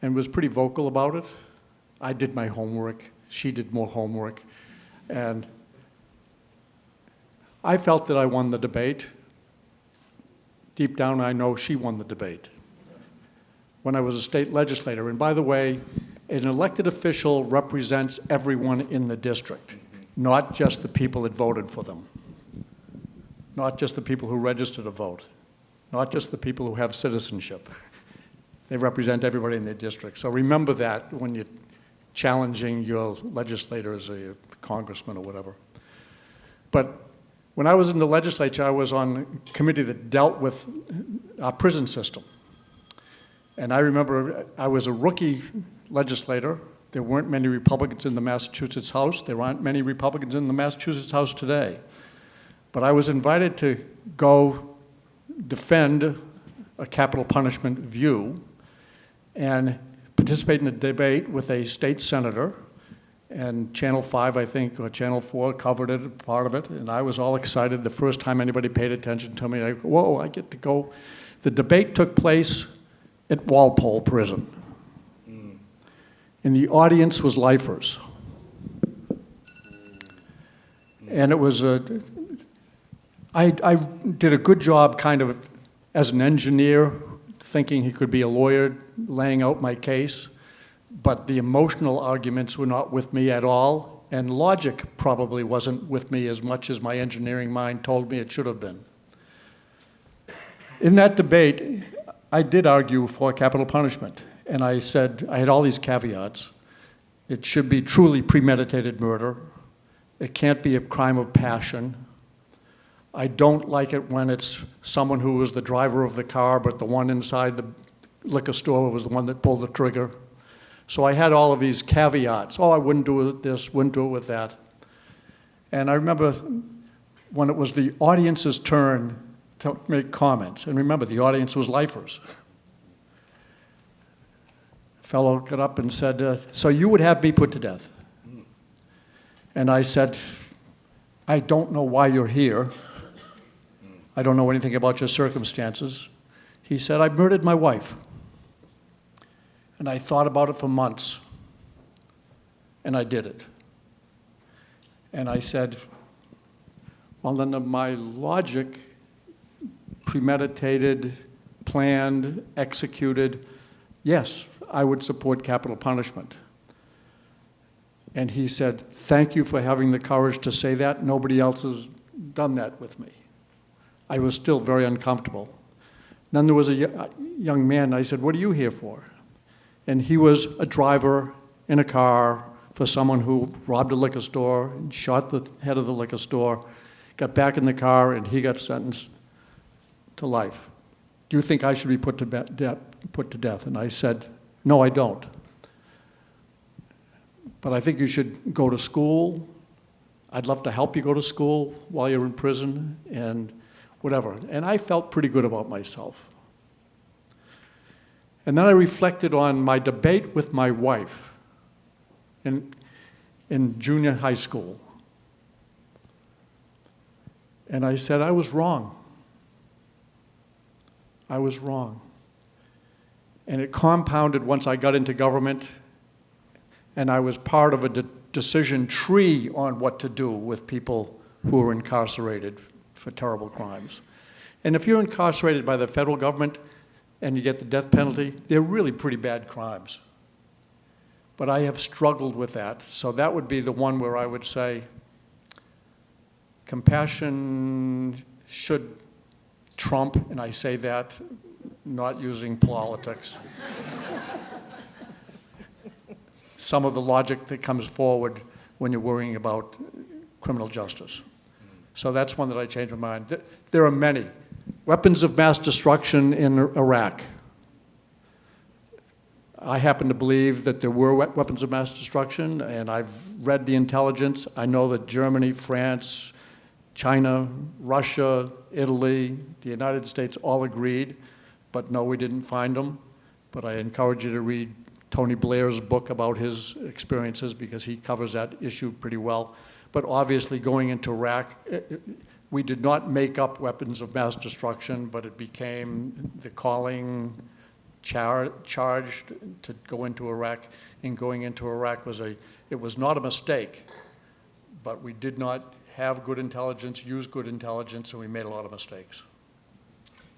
and was pretty vocal about it. I did my homework. She did more homework. And I felt that I won the debate. Deep down, I know she won the debate. When I was a state legislator, and by the way, an elected official represents everyone in the district, not just the people that voted for them, not just the people who registered to vote, not just the people who have citizenship. They represent everybody in the district. So remember that when you're challenging your legislators or your congressman or whatever. But when I was in the legislature, I was on a committee that dealt with our prison system. And I remember I was a rookie legislator. There weren't many Republicans in the Massachusetts House. There aren't many Republicans in the Massachusetts House today. But I was invited to go defend a capital punishment view and participate in a debate with a state senator. And Channel 5, I think, or Channel 4 covered it, part of it. And I was all excited the first time anybody paid attention to me. Whoa, I get to go. The debate took place at Walpole Prison. And the audience was lifers. And it was I did a good job kind of as an engineer, thinking he could be a lawyer, laying out my case. But the emotional arguments were not with me at all. And logic probably wasn't with me as much as my engineering mind told me it should have been. In that debate, I did argue for capital punishment. And I said, I had all these caveats. It should be truly premeditated murder. It can't be a crime of passion. I don't like it when it's someone who was the driver of the car, but the one inside the liquor store was the one that pulled the trigger. So I had all of these caveats. Oh, I wouldn't do it with this, wouldn't do it with that. And I remember when it was the audience's turn to make comments. And remember, the audience was lifers. A fellow got up and said, so you would have me put to death? And I said, I don't know why you're here. I don't know anything about your circumstances. He said, I murdered my wife. And I thought about it for months. And I did it. And I said, well, then my logic, premeditated, planned, executed, yes, I would support capital punishment. And he said, thank you for having the courage to say that. Nobody else has done that with me. I was still very uncomfortable. Then there was a young man, and I said, what are you here for? And he was a driver in a car for someone who robbed a liquor store and shot the head of the liquor store, got back in the car, and he got sentenced to life. Do you think I should be put to death? And I said, no, I don't. But I think you should go to school. I'd love to help you go to school while you're in prison and whatever. And I felt pretty good about myself. And then I reflected on my debate with my wife in junior high school. And I said, I was wrong. I was wrong. And it compounded once I got into government, and I was part of a decision tree on what to do with people who are incarcerated for terrible crimes. And if you're incarcerated by the federal government and you get the death penalty, they're really pretty bad crimes. But I have struggled with that. So that would be the one where I would say compassion should trump, and I say that not using politics, some of the logic that comes forward when you're worrying about criminal justice. So that's one that I changed my mind. There are many. Weapons of mass destruction in Iraq. I happen to believe that there were weapons of mass destruction, and I've read the intelligence. I know that Germany, France, China, Russia, Italy, the United States all agreed, but no, we didn't find them. But I encourage you to read Tony Blair's book about his experiences because he covers that issue pretty well. But obviously going into Iraq, we did not make up weapons of mass destruction, but it became the calling charged to go into Iraq. And going into Iraq it was not a mistake, but we did not have good intelligence, use good intelligence, and we made a lot of mistakes.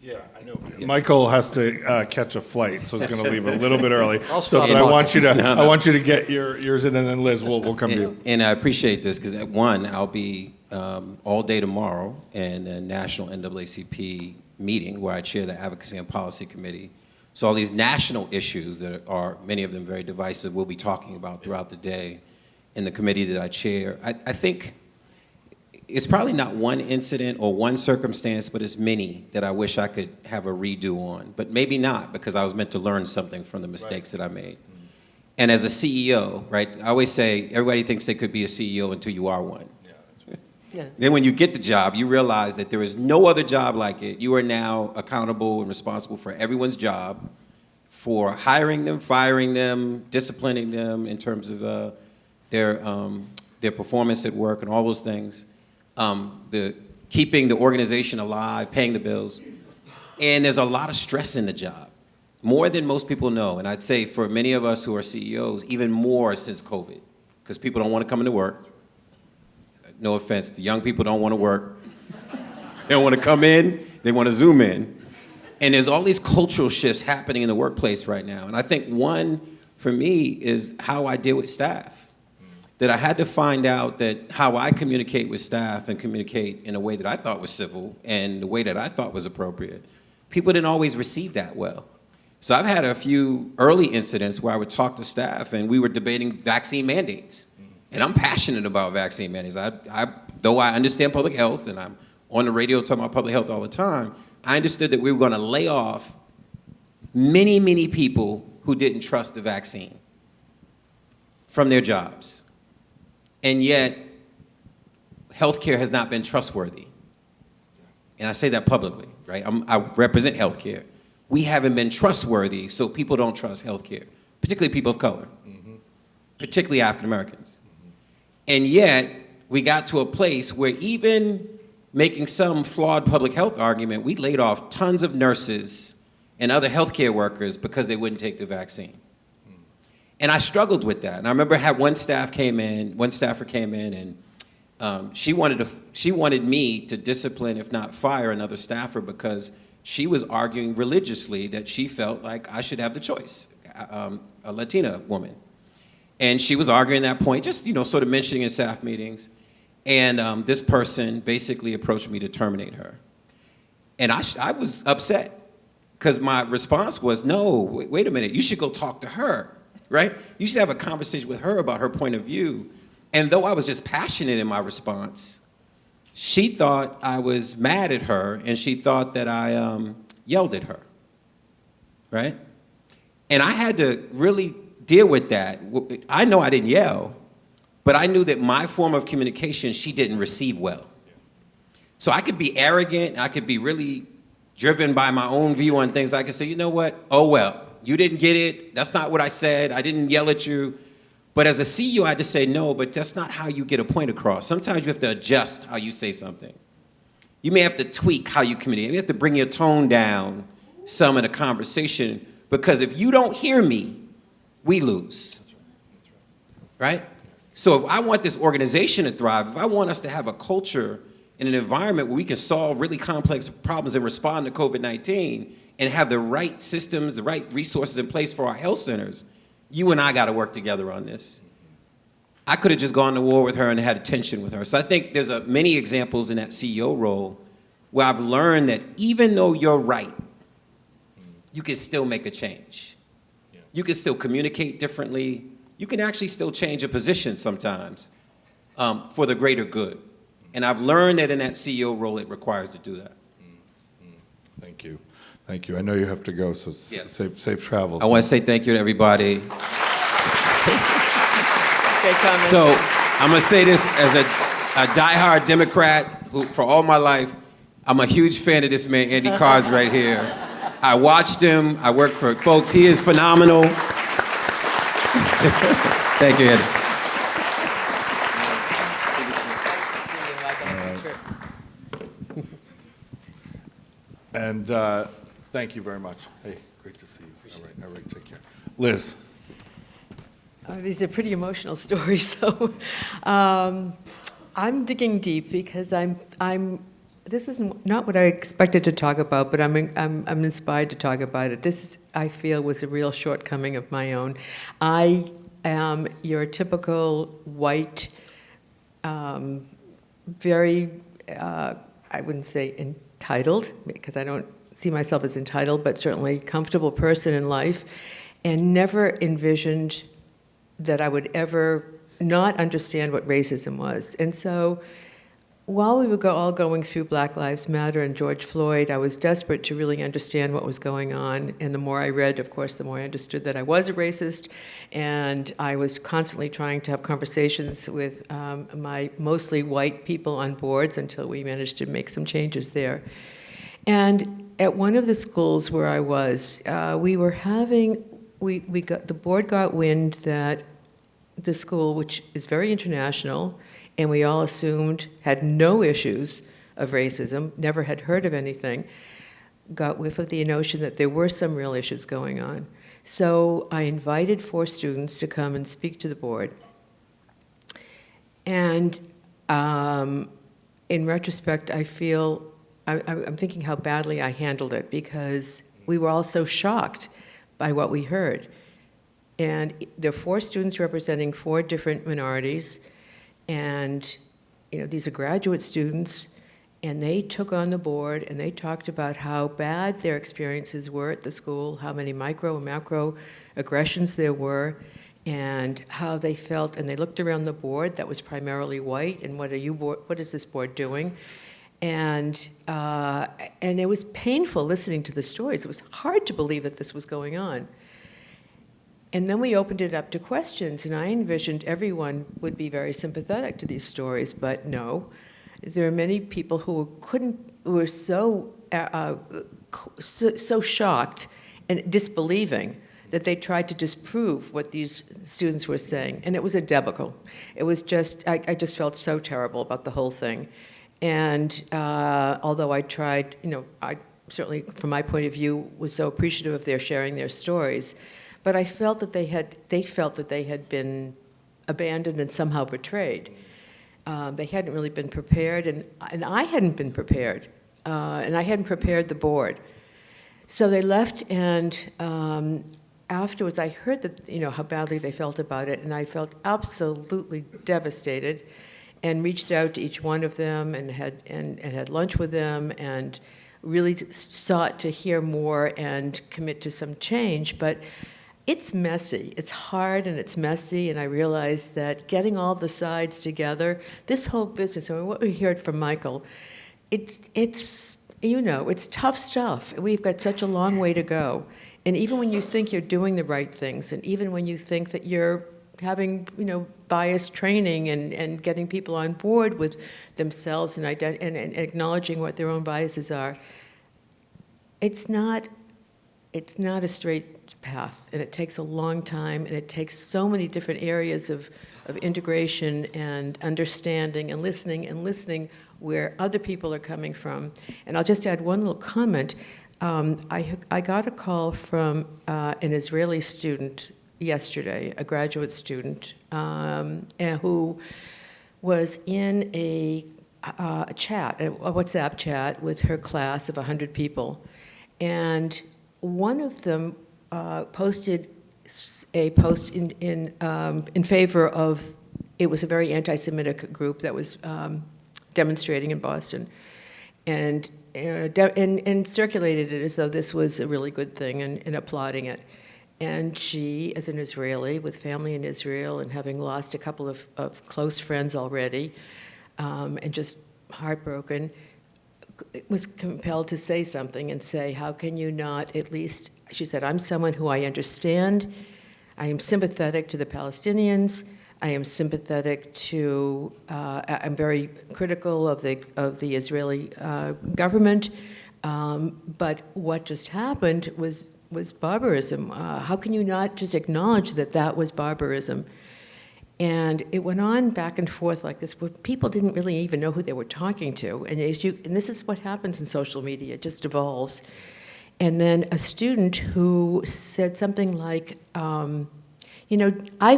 Yeah, I know. Michael has to catch a flight, so he's going to leave a little bit early. I'll stop But I want you to, No. I want you to get yours in, and then Liz, we'll come to you. And I appreciate this because, one, I'll be all day tomorrow in a national NAACP meeting where I chair the Advocacy and Policy Committee. So all these national issues that are, many of them very divisive, we'll be talking about throughout the day in the committee that I chair. I think it's probably not one incident or one circumstance, but it's many that I wish I could have a redo on. But maybe not, because I was meant to learn something from the mistakes that I made. And as a CEO, right, I always say everybody thinks they could be a CEO until you are one. Yeah. Then when you get the job, you realize that there is no other job like it. You are now accountable and responsible for everyone's job, for hiring them, firing them, disciplining them in terms of their performance at work and all those things. Keeping the organization alive, paying the bills. And there's a lot of stress in the job, more than most people know. And I'd say for many of us who are CEOs, even more since COVID, because people don't want to come into work. No offense, the young people don't want to work. They don't want to come in, they want to Zoom in. And there's all these cultural shifts happening in the workplace right now. And I think one, for me, is how I deal with staff. That I had to find out that how I communicate with staff and communicate in a way that I thought was civil and the way that I thought was appropriate, people didn't always receive that well. So I've had a few early incidents where I would talk to staff and we were debating vaccine mandates. And I'm passionate about vaccine mandates. Though I understand public health and I'm on the radio talking about public health all the time, I understood that we were going to lay off many, many people who didn't trust the vaccine from their jobs. And yet, healthcare has not been trustworthy. And I say that publicly, right? I represent healthcare. We haven't been trustworthy, so people don't trust healthcare, particularly people of color, particularly African Americans. And yet, we got to a place where even making some flawed public health argument, we laid off tons of nurses and other healthcare workers because they wouldn't take the vaccine. And I struggled with that. And I remember one staffer came in, and she wanted me to discipline, if not fire, another staffer because she was arguing religiously that she felt like I should have the choice, a Latina woman. And she was arguing that point, just sort of mentioning in staff meetings. And this person basically approached me to terminate her. And I was upset because my response was, no, wait a minute, you should go talk to her. Right? You should have a conversation with her about her point of view. And though I was just passionate in my response, she thought I was mad at her and she thought that I yelled at her. Right? And I had to really deal with that. I know I didn't yell, but I knew that my form of communication she didn't receive well. So I could be arrogant, I could be really driven by my own view on things. I could say, you know what? Oh well. You didn't get it. That's not what I said. I didn't yell at you. But as a CEO, I had to say, no, but that's not how you get a point across. Sometimes you have to adjust how you say something. You may have to tweak how you communicate. You have to bring your tone down some in a conversation because if you don't hear me, we lose. Right? So if I want this organization to thrive, if I want us to have a culture and an environment where we can solve really complex problems and respond to COVID-19, and have the right systems, the right resources in place for our health centers, you and I got to work together on this. I could have just gone to war with her and had a tension with her. So I think there's many examples in that CEO role where I've learned that even though you're right, you can still make a change. You can still communicate differently. You can actually still change a position sometimes for the greater good. And I've learned that in that CEO role, it requires to do that. Thank you. Thank you. I know you have to go, so Yes. safe travels. I want to say thank you to everybody. Great comment. So I'm going to say this as a diehard Democrat who, for all my life, I'm a huge fan of this man, Andy Cars right here. I watched him. I worked for folks. He is phenomenal. Thank you, Andy. And thank you very much. Hey, great to see you. All right, take care. Liz. These are pretty emotional stories, so I'm digging deep because this is not what I expected to talk about, but I'm inspired to talk about it. This, I feel, was a real shortcoming of my own. I am your typical white, very, I wouldn't say entitled, because I don't see myself as entitled, but certainly comfortable person in life, and never envisioned that I would ever not understand what racism was. And so while we were all going through Black Lives Matter and George Floyd, I was desperate to really understand what was going on. And the more I read, of course, the more I understood that I was a racist. And I was constantly trying to have conversations with my mostly white people on boards until we managed to make some changes there. And at one of the schools where I was, the board got wind that the school, which is very international, and we all assumed had no issues of racism, never had heard of anything, got whiff of the notion that there were some real issues going on. So I invited 4 students to come and speak to the board. And in retrospect, I feel, I'm thinking how badly I handled it, because we were all so shocked by what we heard. And there are 4 students representing 4 different minorities, and these are graduate students, and they took on the board and they talked about how bad their experiences were at the school, how many micro and macro aggressions there were, and how they felt. And they looked around the board that was primarily white, and what is this board doing? And it was painful listening to the stories. It was hard to believe that this was going on. And then we opened it up to questions, and I envisioned everyone would be very sympathetic to these stories, but no. There are many people who were so shocked and disbelieving that they tried to disprove what these students were saying, and it was a debacle. It was just, I just felt so terrible about the whole thing. And although I tried, I certainly, from my point of view, was so appreciative of their sharing their stories, but I felt that they felt that they had been abandoned and somehow betrayed. They hadn't really been prepared, and I hadn't been prepared, and I hadn't prepared the board. So they left, and afterwards I heard that, how badly they felt about it, and I felt absolutely devastated, and reached out to each one of them and had lunch with them, and really sought to hear more and commit to some change. But it's messy. It's hard and it's messy, and I realized that getting all the sides together, this whole business, what we heard from Michael, it's tough stuff. We've got such a long way to go. And even when you think you're doing the right things, and even when you think that you're having, biased training and getting people on board with themselves and acknowledging what their own biases are, it's not a straight path, and it takes a long time, and it takes so many different areas of integration and understanding and listening where other people are coming from. And I'll just add one little comment. I got a call from an Israeli student yesterday, a graduate student, who was in a WhatsApp chat with her class of 100 people. And one of them posted a post in favor of, it was a very anti-Semitic group that was demonstrating in Boston, and circulated it as though this was a really good thing and applauding it. And she, as an Israeli with family in Israel and having lost a couple of close friends already, and just heartbroken, was compelled to say something and say, how can you not at least, she said, I'm someone who I understand, I am sympathetic to the Palestinians, I am sympathetic to, I'm very critical of the Israeli government, but what just happened was barbarism. How can you not just acknowledge that that was barbarism? And it went on back and forth like this, where people didn't really even know who they were talking to. And this is what happens in social media, it just evolves. And then a student who said something like, I've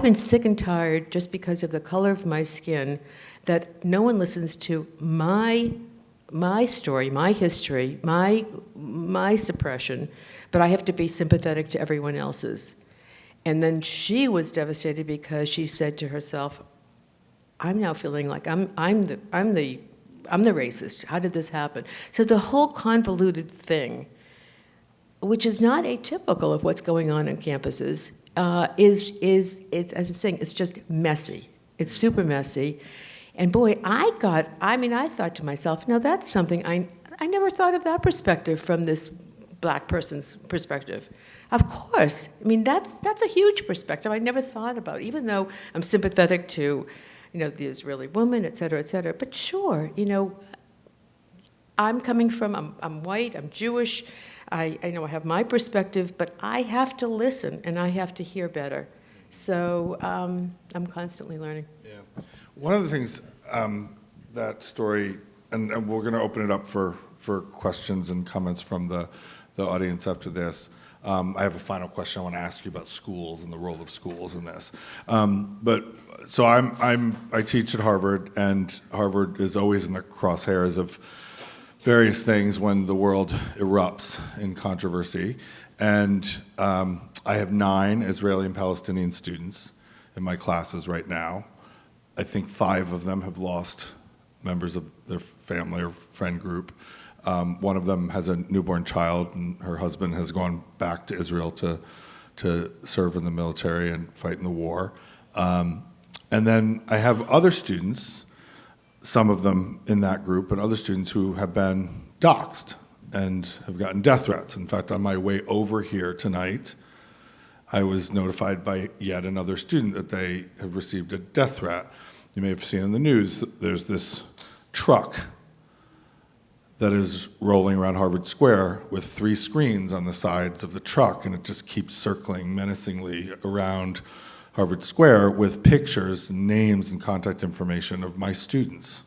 been sick and tired just because of the color of my skin, that no one listens to my story, my history, my suppression, but I have to be sympathetic to everyone else's. And then she was devastated because she said to herself, I'm now feeling like I'm the racist. How did this happen? So the whole convoluted thing, which is not atypical of what's going on campuses, it's, as I'm saying, it's just messy. It's super messy. And boy, I thought to myself, now that's something, I never thought of that perspective from this black person's perspective. Of course, that's a huge perspective I never thought about, even though I'm sympathetic to, the Israeli woman, et cetera, but sure, I'm coming from, I'm white, I'm Jewish, I know I have my perspective, but I have to listen and I have to hear better. So I'm constantly learning. Yeah. One of the things, that story, and we're going to open it up for questions and comments from the audience after this. I have a final question I want to ask you about schools and the role of schools in this. So I teach at Harvard, and Harvard is always in the crosshairs of various things when the world erupts in controversy. And I have 9 Israeli and Palestinian students in my classes right now. I think 5 of them have lost members of their family or friend group. One of them has a newborn child, and her husband has gone back to Israel to serve in the military and fight in the war. And then I have other students, some of them in that group, and other students who have been doxxed and have gotten death threats. In fact, on my way over here tonight, I was notified by yet another student that they have received a death threat. You may have seen in the news, there's this truck that is rolling around Harvard Square with 3 screens on the sides of the truck, and it just keeps circling menacingly around Harvard Square with pictures, names, and contact information of my students.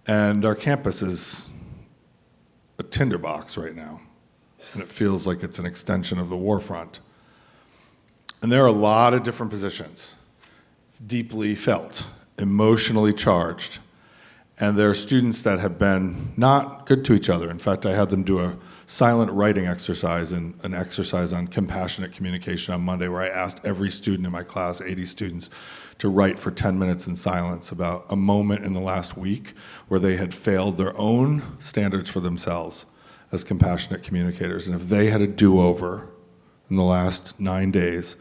And our campus is a tinderbox right now, and it feels like it's an extension of the war front. And there are a lot of different positions, deeply felt, emotionally charged. And there are students that have been not good to each other. In fact, I had them do a silent writing exercise and an exercise on compassionate communication on Monday, where I asked every student in my class, 80 students, to write for 10 minutes in silence about a moment in the last week where they had failed their own standards for themselves as compassionate communicators. And if they had a do-over in the last 9 days,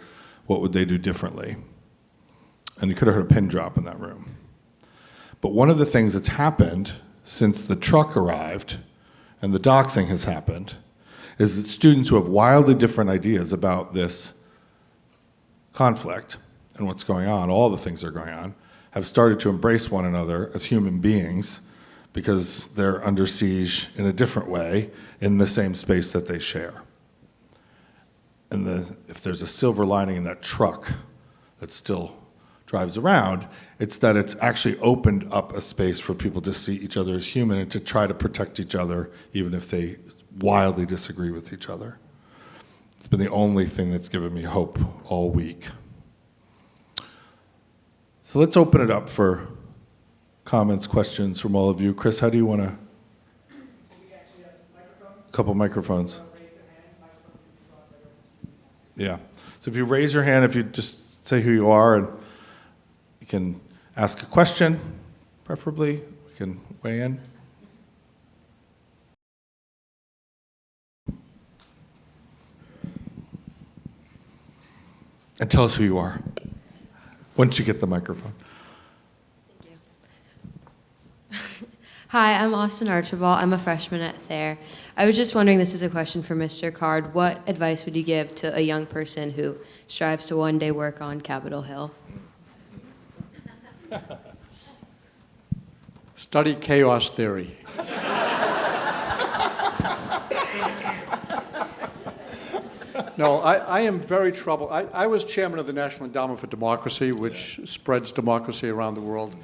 what would they do differently? And you could have heard a pin drop in that room. But one of the things that's happened since the truck arrived and the doxing has happened is that students who have wildly different ideas about this conflict and what's going on, all the things that are going on, have started to embrace one another as human beings because they're under siege in a different way in the same space that they share. And if there's a silver lining in that truck that still drives around, it's that it's actually opened up a space for people to see each other as human and to try to protect each other, even if they wildly disagree with each other. It's been the only thing that's given me hope all week. So let's open it up for comments, questions from all of you. Chris, how do you want to? A couple microphones. Yeah. So if you raise your hand, if you just say who you are, and you can ask a question, preferably. We can weigh in. And tell us who you are once you get the microphone. Thank you. Hi, I'm Austin Archibald. I'm a freshman at Thayer. I was just wondering, this is a question for Mr. Card. What advice would you give to a young person who strives to one day work on Capitol Hill? Study chaos theory. No, I am very troubled. I was chairman of the National Endowment for Democracy, which spreads democracy around the world.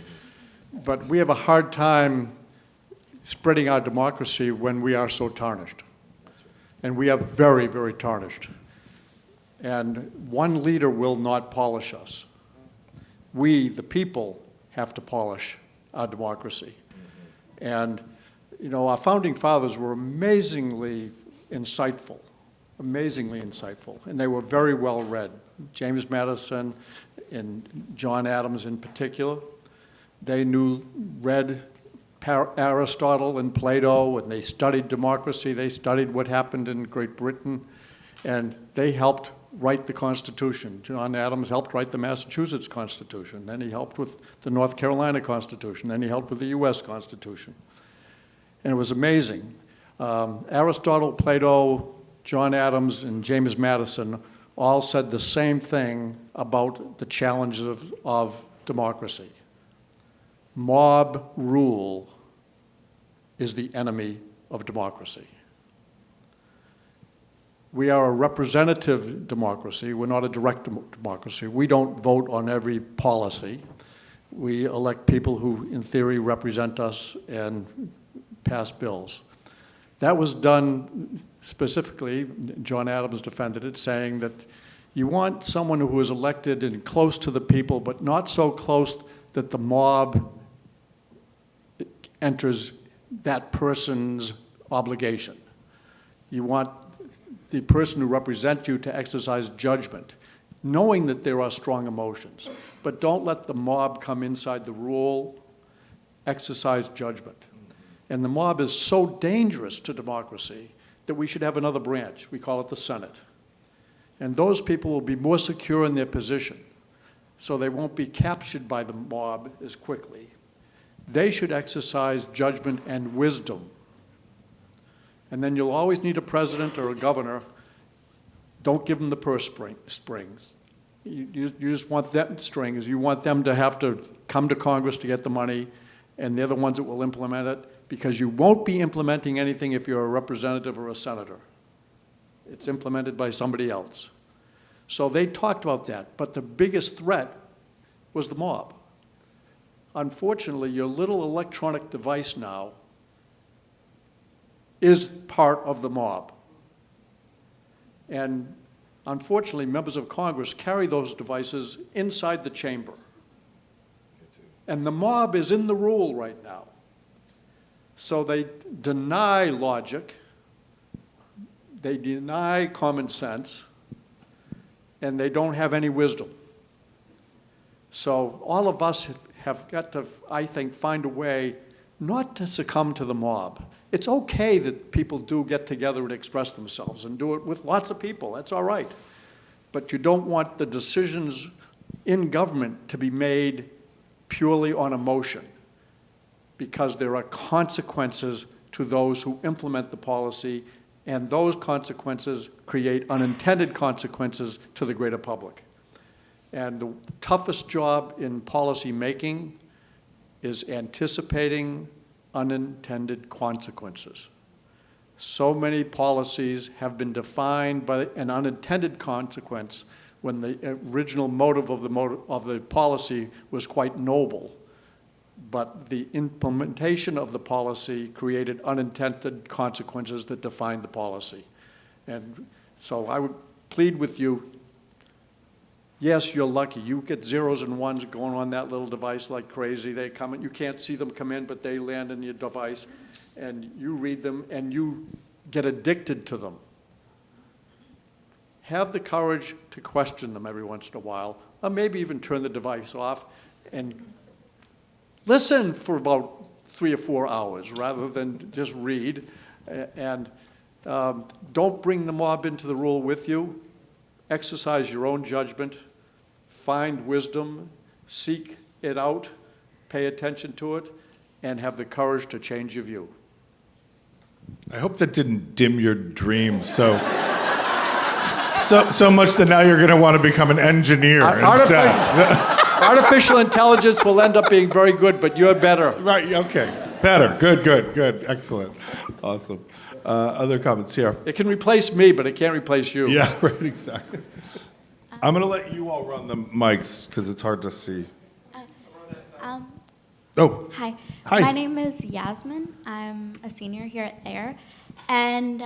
But we have a hard time spreading our democracy when we are so tarnished. And we are very, very tarnished. And one leader will not polish us. We, the people, have to polish our democracy. And, you know, our founding fathers were amazingly insightful, and they were very well read. James Madison and John Adams in particular, they read Aristotle and Plato, and they studied democracy, they studied what happened in Great Britain, and they helped write the Constitution. John Adams helped write the Massachusetts Constitution, then he helped with the North Carolina Constitution, then he helped with the US Constitution. And it was amazing. Aristotle, Plato, John Adams, and James Madison all said the same thing about the challenges of democracy. Mob rule is the enemy of democracy. We are a representative democracy. We're not a direct democracy. We don't vote on every policy. We elect people who, in theory, represent us and pass bills. That was done specifically, John Adams defended it, saying that you want someone who is elected and close to the people, but not so close that the mob enters that person's obligation. You want the person who represents you to exercise judgment, knowing that there are strong emotions, but don't let the mob come inside the rule, exercise judgment. And the mob is so dangerous to democracy that we should have another branch. We call it the Senate. And those people will be more secure in their position, so they won't be captured by the mob as quickly. They should exercise judgment and wisdom. And then you'll always need a president or a governor. Don't give them the purse strings. You just want them strings. You want them to have to come to Congress to get the money, and they're the ones that will implement it, because you won't be implementing anything if you're a representative or a senator. It's implemented by somebody else. So they talked about that, but the biggest threat was the mob. Unfortunately, your little electronic device now is part of the mob. And unfortunately, members of Congress carry those devices inside the chamber. And the mob is in the rule right now. So they deny logic, they deny common sense, and they don't have any wisdom. So all of us have got to, I think, find a way not to succumb to the mob. It's okay that people do get together and express themselves and do it with lots of people. That's all right. But you don't want the decisions in government to be made purely on emotion, because there are consequences to those who implement the policy, and those consequences create unintended consequences to the greater public. And the toughest job in policy making is anticipating unintended consequences. So many policies have been defined by an unintended consequence when the original motive of the policy was quite noble, but the implementation of the policy created unintended consequences that defined the policy. And so I would plead with you, yes, you're lucky. You get zeros and ones going on that little device like crazy. They come in, you can't see them come in, but they land in your device, and you read them, and you get addicted to them. Have the courage to question them every once in a while, or maybe even turn the device off and listen for about 3 or 4 hours rather than just read. And don't bring the mob into the rule with you. Exercise your own judgment. Find wisdom. Seek it out. Pay attention to it. And have the courage to change your view. I hope that didn't dim your dreams so much that now you're going to want to become an engineer instead. Artificial intelligence will end up being very good, but you're better. Right, okay. Better. Good. Excellent. Awesome. Other comments here? It can replace me, but it can't replace you. Yeah, right, exactly. I'm going to let you all run the mics because it's hard to see. Oh, Hi. Hi. My name is Yasmin. I'm a senior here at Thayer. And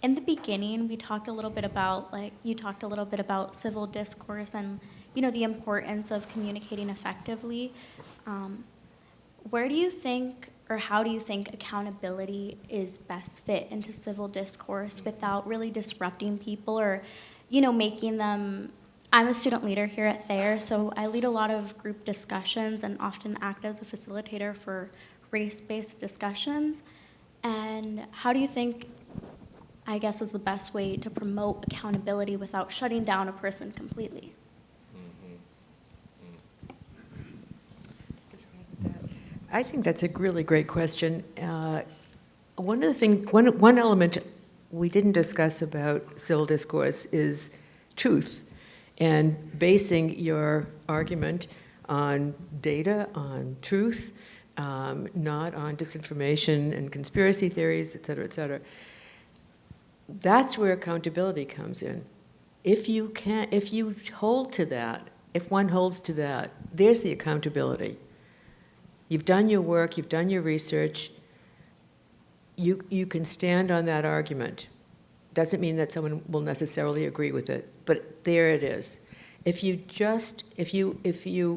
in the beginning, we talked a little bit about, you talked a little bit about civil discourse and, the importance of communicating effectively. Where do you think, or how do you think accountability is best fit into civil discourse without really disrupting people or, making them... I'm a student leader here at Thayer, so I lead a lot of group discussions and often act as a facilitator for race-based discussions. And how do you think, I guess, is the best way to promote accountability without shutting down a person completely? I think that's a really great question. One element we didn't discuss about civil discourse is truth. And basing your argument on data, on truth, not on disinformation and conspiracy theories, et cetera, et cetera. That's where accountability comes in. If you hold to that, if one holds to that, there's the accountability. You've done your work, you've done your research, you can stand on that argument. Doesn't mean that someone will necessarily agree with it, but there it is. If you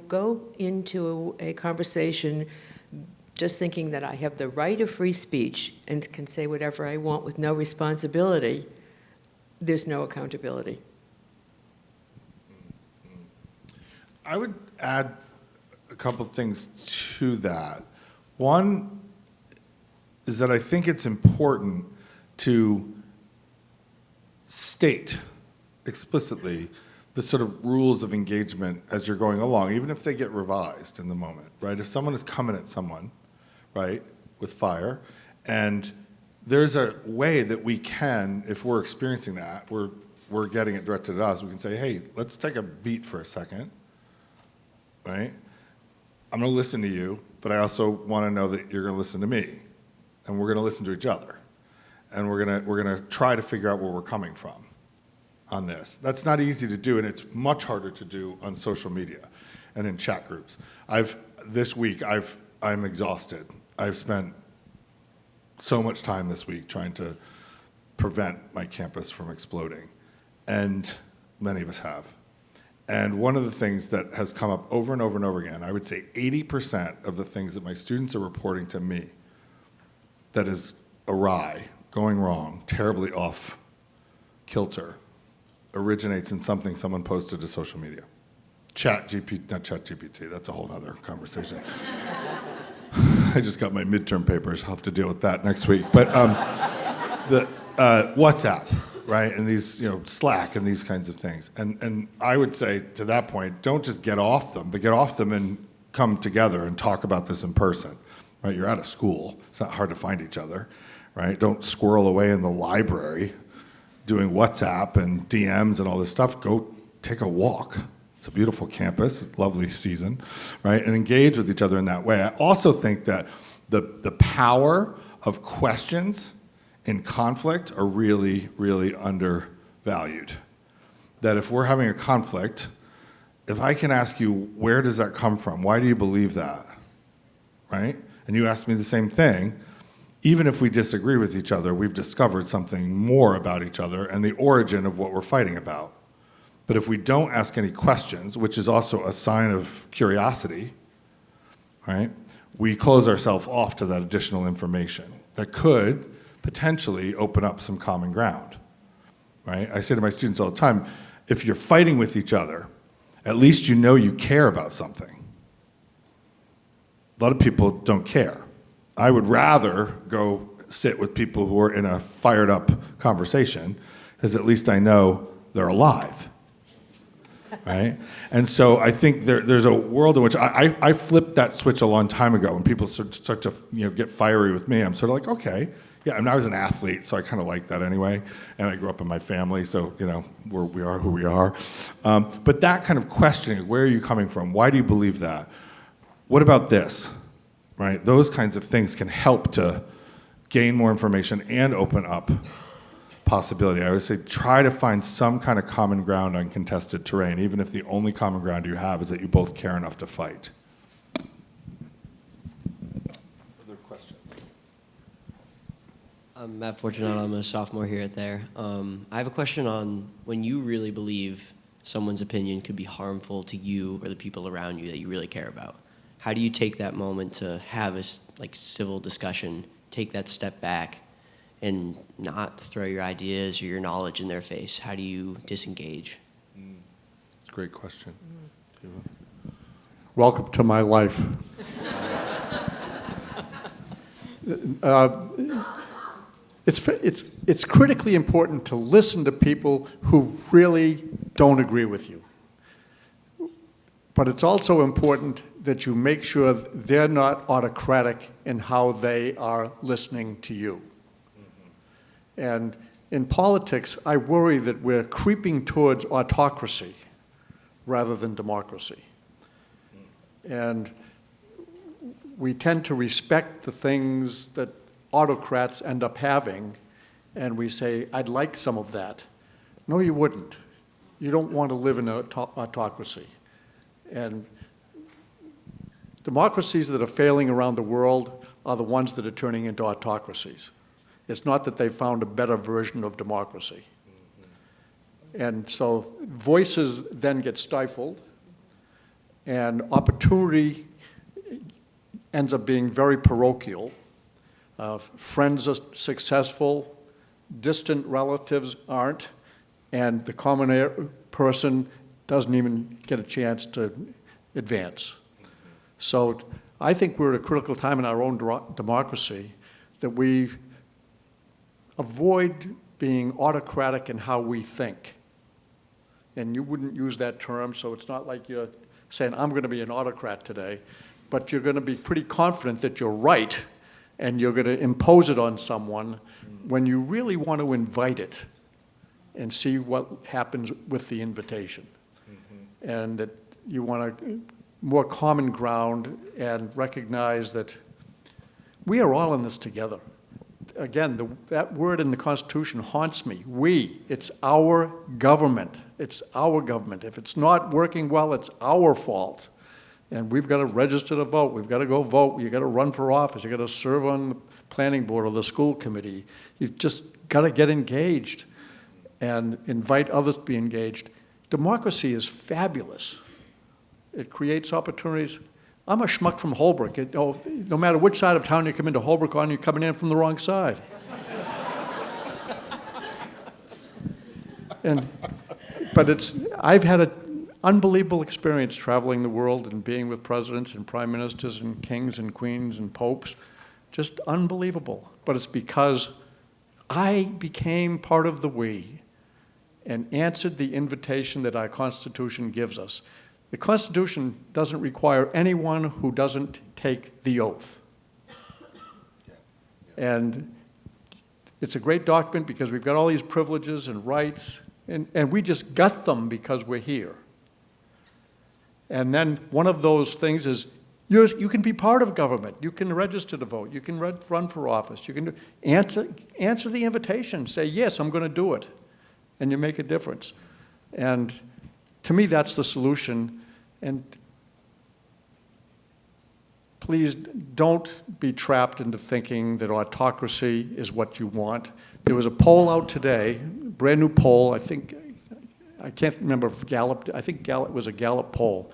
go into a conversation just thinking that I have the right of free speech and can say whatever I want with no responsibility, there's no accountability. I would add a couple things to that. One is that I think it's important to state explicitly the sort of rules of engagement as you're going along, even if they get revised in the moment, right? If someone is coming at someone, right, with fire, and there's a way that we can, if we're experiencing that, we're getting it directed at us, we can say, hey, let's take a beat for a second, right? I'm gonna listen to you, but I also wanna know that you're gonna listen to me, and we're gonna listen to each other. And we're gonna try to figure out where we're coming from on this. That's not easy to do, and it's much harder to do on social media and in chat groups. This week I'm exhausted. I've spent so much time this week trying to prevent my campus from exploding, and many of us have. And one of the things that has come up over and over and over again, I would say 80% of the things that my students are reporting to me that is awry, going wrong, terribly off kilter, originates in something someone posted to social media. Not ChatGPT, that's a whole other conversation. I just got my midterm papers, I'll have to deal with that next week. But the WhatsApp, right, and these, Slack and these kinds of things. And I would say to that point, don't just get off them, but get off them and come together and talk about this in person, right? You're out of school, it's not hard to find each other. Right? Don't squirrel away in the library doing WhatsApp and DMs and all this stuff. Go take a walk. It's a beautiful campus, it's a lovely season, right? And engage with each other in that way. I also think that the power of questions in conflict are really, really undervalued. That if we're having a conflict, if I can ask you, where does that come from? Why do you believe that? Right? And you ask me the same thing. Even if we disagree with each other, we've discovered something more about each other and the origin of what we're fighting about. But if we don't ask any questions, which is also a sign of curiosity, right, we close ourselves off to that additional information that could potentially open up some common ground, right? I say to my students all the time, if you're fighting with each other, at least you know you care about something. A lot of people don't care. I would rather go sit with people who are in a fired up conversation, because at least I know they're alive, right? And so I think there's a world in which I flipped that switch a long time ago. When people start to get fiery with me, I'm sort of like, okay, yeah. I mean, I was an athlete, so I kind of like that anyway. And I grew up in my family, so we are who we are. But that kind of questioning, where are you coming from? Why do you believe that? What about this? right? Those kinds of things can help to gain more information and open up possibility. I would say try to find some kind of common ground on contested terrain, even if the only common ground you have is that you both care enough to fight. Other questions? I'm Matt Fortunato. I'm a sophomore here at Thayer. I have a question on when you really believe someone's opinion could be harmful to you or the people around you that you really care about. How do you take that moment to have a civil discussion, take that step back, and not throw your ideas or your knowledge in their face? How do you disengage? It's a great question. Welcome to my life. It's critically important to listen to people who really don't agree with you. But it's also important that you make sure they're not autocratic in how they are listening to you. And in politics, I worry that we're creeping towards autocracy rather than democracy. And we tend to respect the things that autocrats end up having, and we say, I'd like some of that. No, you wouldn't. You don't want to live in an autocracy. And democracies that are failing around the world are the ones that are turning into autocracies. It's not that they found a better version of democracy. And so voices then get stifled, and opportunity ends up being very parochial. Friends are successful, distant relatives aren't, and the common person doesn't even get a chance to advance. So I think we're at a critical time in our own democracy that we avoid being autocratic in how we think. And you wouldn't use that term, so it's not like you're saying, I'm going to be an autocrat today, but you're going to be pretty confident that you're right, and you're going to impose it on someone when you really want to invite it and see what happens with the invitation. And that you want a more common ground and recognize that we are all in this together. Again, that word in the Constitution haunts me. We, it's our government. It's our government. If it's not working well, it's our fault. And we've got to register to vote. We've got to go vote. You've got to run for office. You've got to serve on the planning board or the school committee. You've just got to get engaged and invite others to be engaged. Democracy is fabulous. It creates opportunities. I'm a schmuck from Holbrook. No matter which side of town you come into Holbrook on, you're coming in from the wrong side. But I've had an unbelievable experience traveling the world and being with presidents and prime ministers and kings and queens and popes. Just unbelievable. But it's because I became part of the we and answered the invitation that our Constitution gives us. The Constitution doesn't require anyone who doesn't take the oath. And it's a great document because we've got all these privileges and rights, and we just got them because we're here. And then one of those things is you can be part of government. You can register to vote. You can run for office. You can answer the invitation. Say, yes, I'm going to do it. And you make a difference. And to me, that's the solution. And please don't be trapped into thinking that autocracy is what you want. There was a poll out today, brand new poll. I can't remember if Gallup, I think Gallup was a Gallup poll.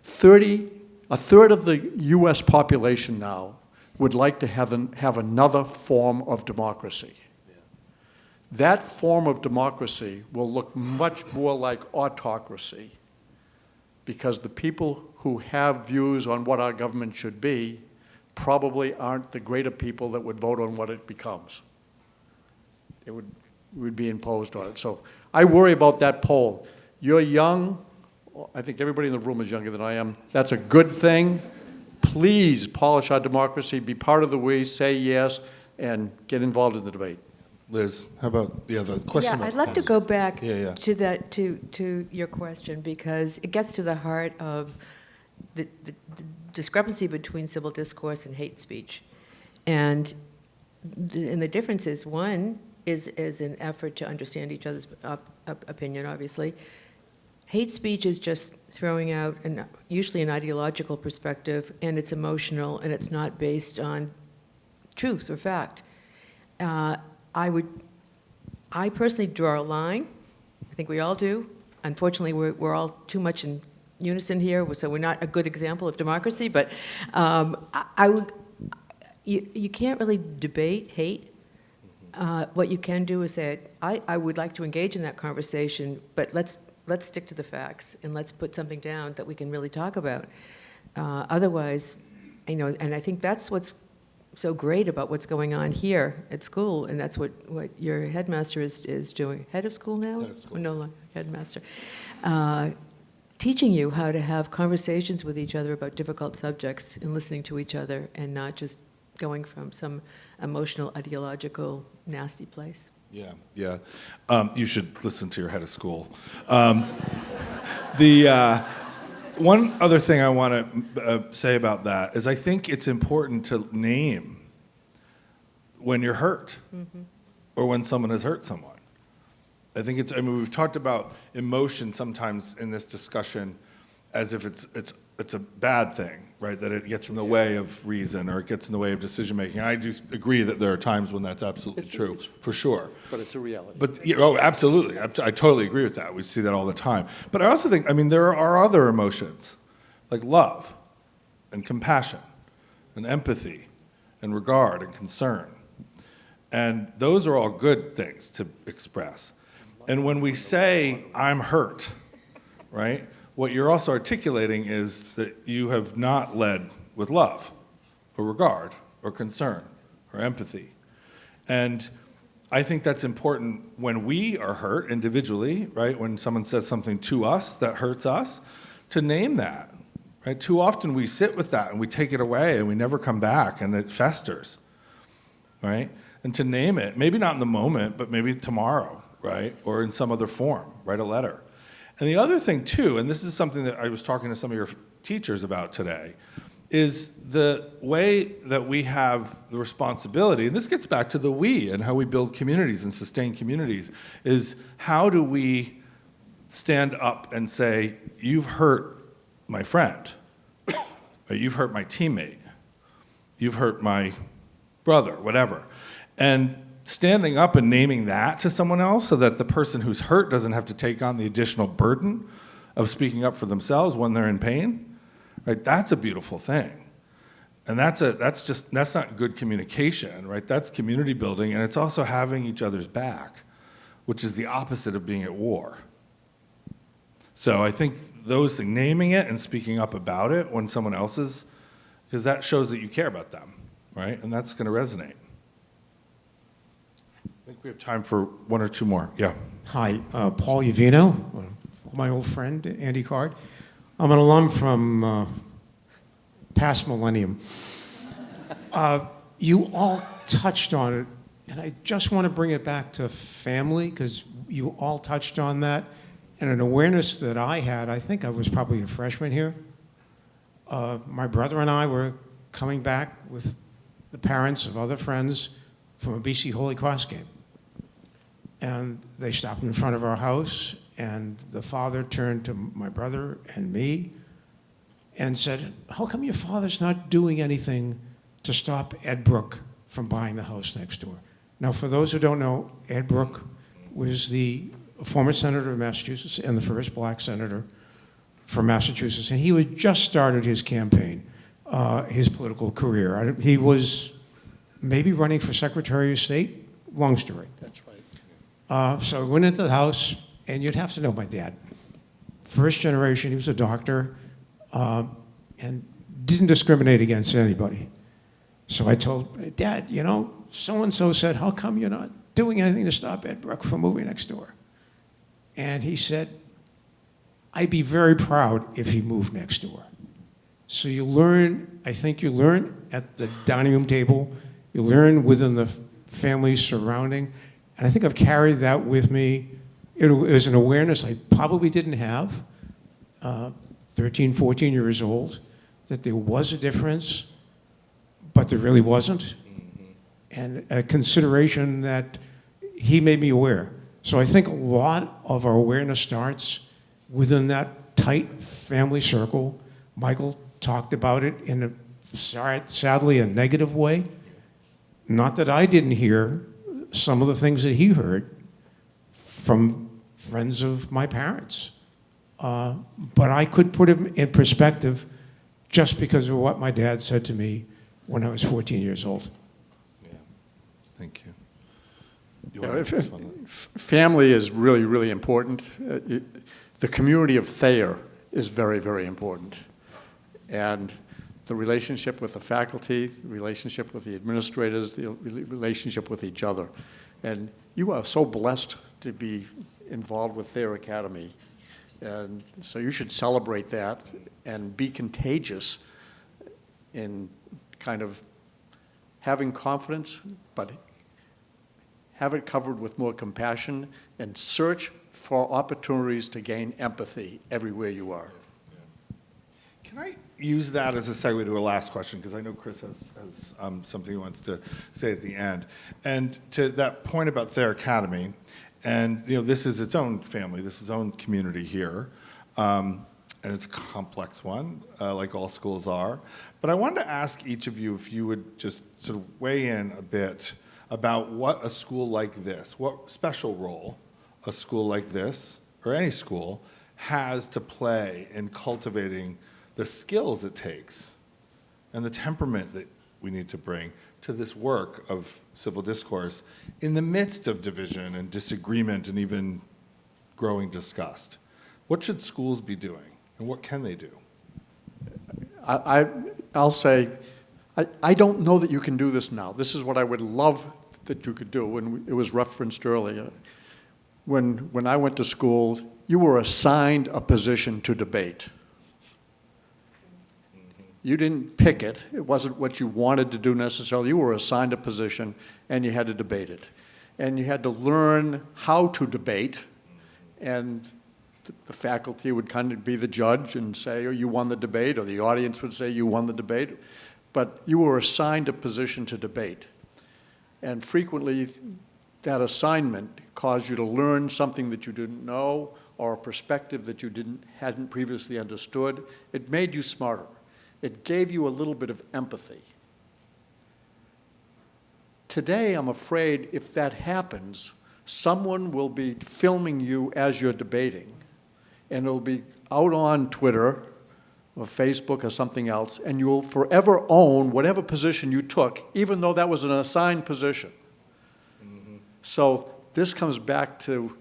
A third of the US population now would like to have another form of democracy. That form of democracy will look much more like autocracy because the people who have views on what our government should be probably aren't the greater people that would vote on what it becomes. It would be imposed on it. So I worry about that poll. You're young. I think everybody in the room is younger than I am. That's a good thing. Please polish our democracy, be part of the we, say yes, and get involved in the debate. Liz, how about the other question? Yeah, I'd like to go back Yeah. to that to your question because it gets to the heart of discrepancy between civil discourse and hate speech. And the difference is, one is an effort to understand each other's opinion, obviously. Hate speech is just throwing out usually an ideological perspective, and it's emotional, and it's not based on truth or fact. I personally draw a line. I think we all do. Unfortunately, we're all too much in unison here, so we're not a good example of democracy, but you can't really debate hate. What you can do is say, I would like to engage in that conversation, but let's stick to the facts, and let's put something down that we can really talk about. Otherwise, and I think that's what's so great about what's going on here at school, and that's what your headmaster is doing. Head of school now? Head of school. No, headmaster. Teaching you how to have conversations with each other about difficult subjects and listening to each other, and not just going from some emotional, ideological, nasty place. Yeah. You should listen to your head of school. One other thing I want to say about that is I think it's important to name when you're hurt or when someone has hurt someone. I think we've talked about emotion sometimes in this discussion as if it's a bad thing, right? That it gets in the way of reason or it gets in the way of decision making. I do agree that there are times when that's absolutely true, for sure. But it's a reality. But absolutely, I totally agree with that. We see that all the time. But I also think, there are other emotions like love and compassion and empathy and regard and concern. And those are all good things to express. And when we say, I'm hurt, right? What you're also articulating is that you have not led with love or regard or concern or empathy. And I think that's important when we are hurt individually, right? When someone says something to us that hurts us, to name that, right? Too often we sit with that and we take it away and we never come back and it festers, right? And to name it, maybe not in the moment, but maybe tomorrow, right? Or in some other form, write a letter. And the other thing too, and this is something that I was talking to some of your teachers about today, is the way that we have the responsibility, and this gets back to the we and how we build communities and sustain communities, is how do we stand up and say, you've hurt my friend, or you've hurt my teammate, you've hurt my brother, whatever. And standing up and naming that to someone else so that the person who's hurt doesn't have to take on the additional burden of speaking up for themselves when they're in pain, right? That's a beautiful thing. And that's not good communication, right? That's community building, and it's also having each other's back, which is the opposite of being at war. So I think those things, naming it and speaking up about it when someone else is, because that shows that you care about them, right? And that's going to resonate. I think we have time for one or two more. Yeah. Hi, Paul Uvino, my old friend, Andy Card. I'm an alum from past millennium. You all touched on it, and I just want to bring it back to family, because you all touched on that, and an awareness that I had. I think I was probably a freshman here. My brother and I were coming back with the parents of other friends from a BC Holy Cross game. And they stopped in front of our house, and the father turned to my brother and me and said, how come your father's not doing anything to stop Ed Brooke from buying the house next door? Now, for those who don't know, Ed Brooke was the former senator of Massachusetts and the first black senator from Massachusetts, and he had just started his campaign, his political career. He was maybe running for Secretary of State, long story. That's right. So I went into the house, and you'd have to know my dad. First generation, he was a doctor, and didn't discriminate against anybody. So I told Dad, so-and-so said, how come you're not doing anything to stop Ed Brooke from moving next door? And he said, I'd be very proud if he moved next door. So you learn at the dining room table, you learn within the family surrounding. And I think I've carried that with me. It was an awareness I probably didn't have, 13, 14 years old, that there was a difference, but there really wasn't. And a consideration that he made me aware. So I think a lot of our awareness starts within that tight family circle. Michael talked about it in sadly a negative way. Not that I didn't hear some of the things that he heard from friends of my parents. But I could put him in perspective just because of what my dad said to me when I was 14 years old. Yeah. Thank you. Family is really, really important. The community of Thayer is very, very important. And the relationship with the faculty, the relationship with the administrators, the relationship with each other. And you are so blessed to be involved with Thayer Academy. And so you should celebrate that and be contagious in kind of having confidence, but have it covered with more compassion and search for opportunities to gain empathy everywhere you are. Can I use that as a segue to a last question? Because I know Chris has something he wants to say at the end. And to that point about Thayer Academy, and this is its own family, this is its own community here, and it's a complex one, like all schools are. But I wanted to ask each of you if you would just sort of weigh in a bit about what a school like this, what special role a school like this, or any school, has to play in cultivating the skills it takes and the temperament that we need to bring to this work of civil discourse in the midst of division and disagreement and even growing disgust. What should schools be doing, and what can they do? I'll say, I don't know that you can do this now. This is what I would love that you could do, and it was referenced earlier. When I went to school, you were assigned a position to debate. You didn't pick it. It wasn't what you wanted to do necessarily. You were assigned a position, and you had to debate it. And you had to learn how to debate, and the faculty would kind of be the judge and say, oh, you won the debate, or the audience would say, you won the debate. But you were assigned a position to debate. And frequently, that assignment caused you to learn something that you didn't know, or a perspective that you hadn't previously understood. It made you smarter. It gave you a little bit of empathy. Today, I'm afraid if that happens, someone will be filming you as you're debating, and it'll be out on Twitter or Facebook or something else, and you will forever own whatever position you took, even though that was an assigned position. Mm-hmm. So this comes back to,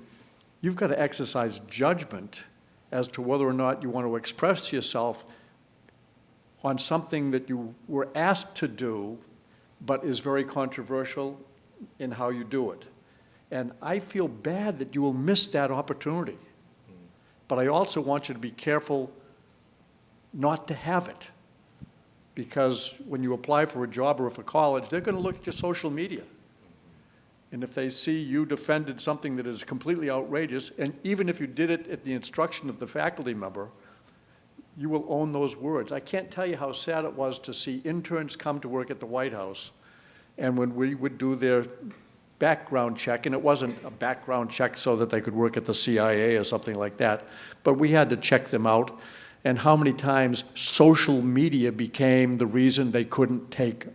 you've got to exercise judgment as to whether or not you want to express yourself on something that you were asked to do, but is very controversial in how you do it. And I feel bad that you will miss that opportunity. But I also want you to be careful not to have it. Because when you apply for a job or for college, they're going to look at your social media. And if they see you defended something that is completely outrageous, and even if you did it at the instruction of the faculty member, you will own those words. I can't tell you how sad it was to see interns come to work at the White House, and when we would do their background check, and it wasn't a background check so that they could work at the CIA or something like that, but we had to check them out, and how many times social media became the reason they couldn't take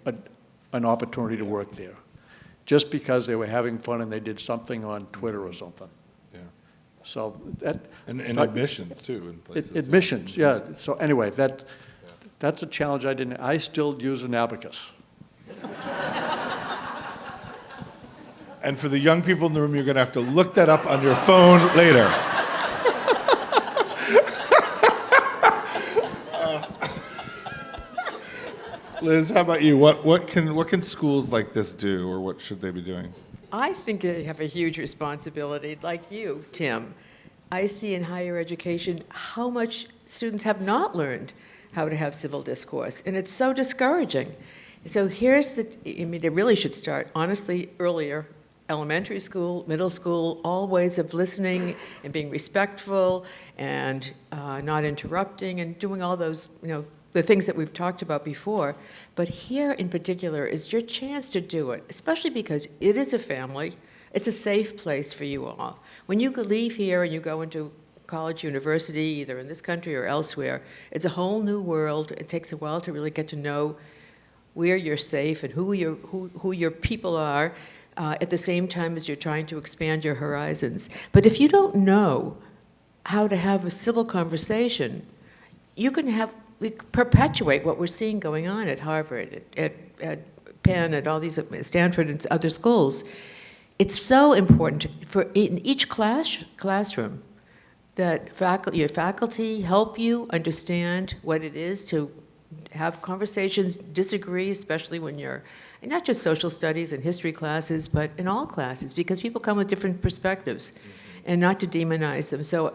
an opportunity to work there, just because they were having fun and they did something on Twitter or something. So that and admissions too in places. Admissions, yeah. So anyway, that's a challenge I still use an abacus. And for the young people in the room, you're going to have to look that up on your phone later. Liz, how about you? What can schools like this do, or what should they be doing? I think they have a huge responsibility, like you, Tim. I see in higher education how much students have not learned how to have civil discourse, and it's so discouraging. So they really should start, honestly, earlier, elementary school, middle school, all ways of listening and being respectful and not interrupting and doing all those, the things that we've talked about before. But here in particular is your chance to do it, especially because it is a family. It's a safe place for you all. When you leave here and you go into college, university, either in this country or elsewhere, it's a whole new world. It takes a while to really get to know where you're safe and who your people are, at the same time as you're trying to expand your horizons. But if you don't know how to have a civil conversation, you can perpetuate what we're seeing going on at Harvard, at Penn, at all these, Stanford and other schools. It's so important for in each classroom that your faculty help you understand what it is to have conversations, disagree, especially when you're in not just social studies and history classes, but in all classes, because people come with different perspectives, and not to demonize them. So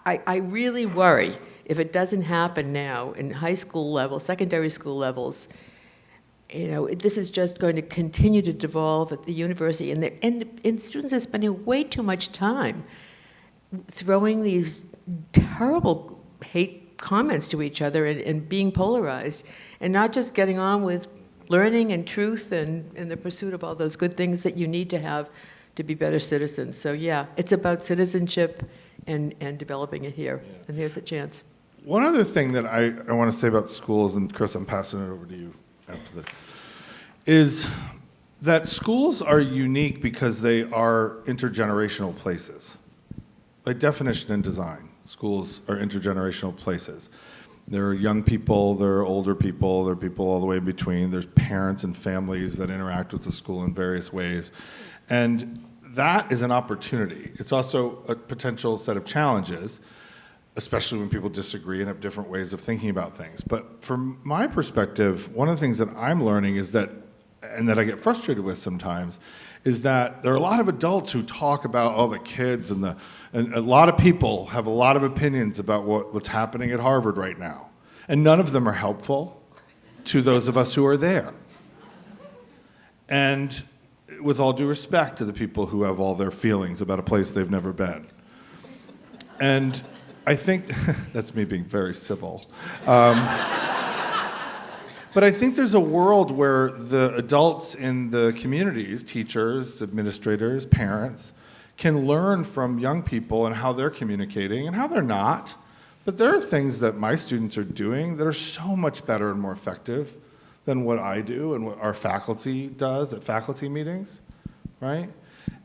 I really worry if it doesn't happen now in high school level, secondary school levels. This is just going to continue to devolve at the university, and students are spending way too much time throwing these terrible hate comments to each other and being polarized, and not just getting on with learning and truth and the pursuit of all those good things that you need to have to be better citizens. So yeah, it's about citizenship and developing it here. Yeah. And here's a chance. One other thing that I want to say about schools, and Chris, I'm passing it over to you after this, is that schools are unique because they are intergenerational places. By definition and design, schools are intergenerational places. There are young people, there are older people, there are people all the way in between. There's parents and families that interact with the school in various ways. And that is an opportunity. It's also a potential set of challenges, especially when people disagree and have different ways of thinking about things. But from my perspective, one of the things that I'm learning is that, and that I get frustrated with sometimes, is that there are a lot of adults who talk about, the kids, and a lot of people have a lot of opinions about what's happening at Harvard right now. And none of them are helpful to those of us who are there. And with all due respect to the people who have all their feelings about a place they've never been. And I think, that's me being very civil. But I think there's a world where the adults in the communities, teachers, administrators, parents, can learn from young people and how they're communicating and how they're not. But there are things that my students are doing that are so much better and more effective than what I do and what our faculty does at faculty meetings, right?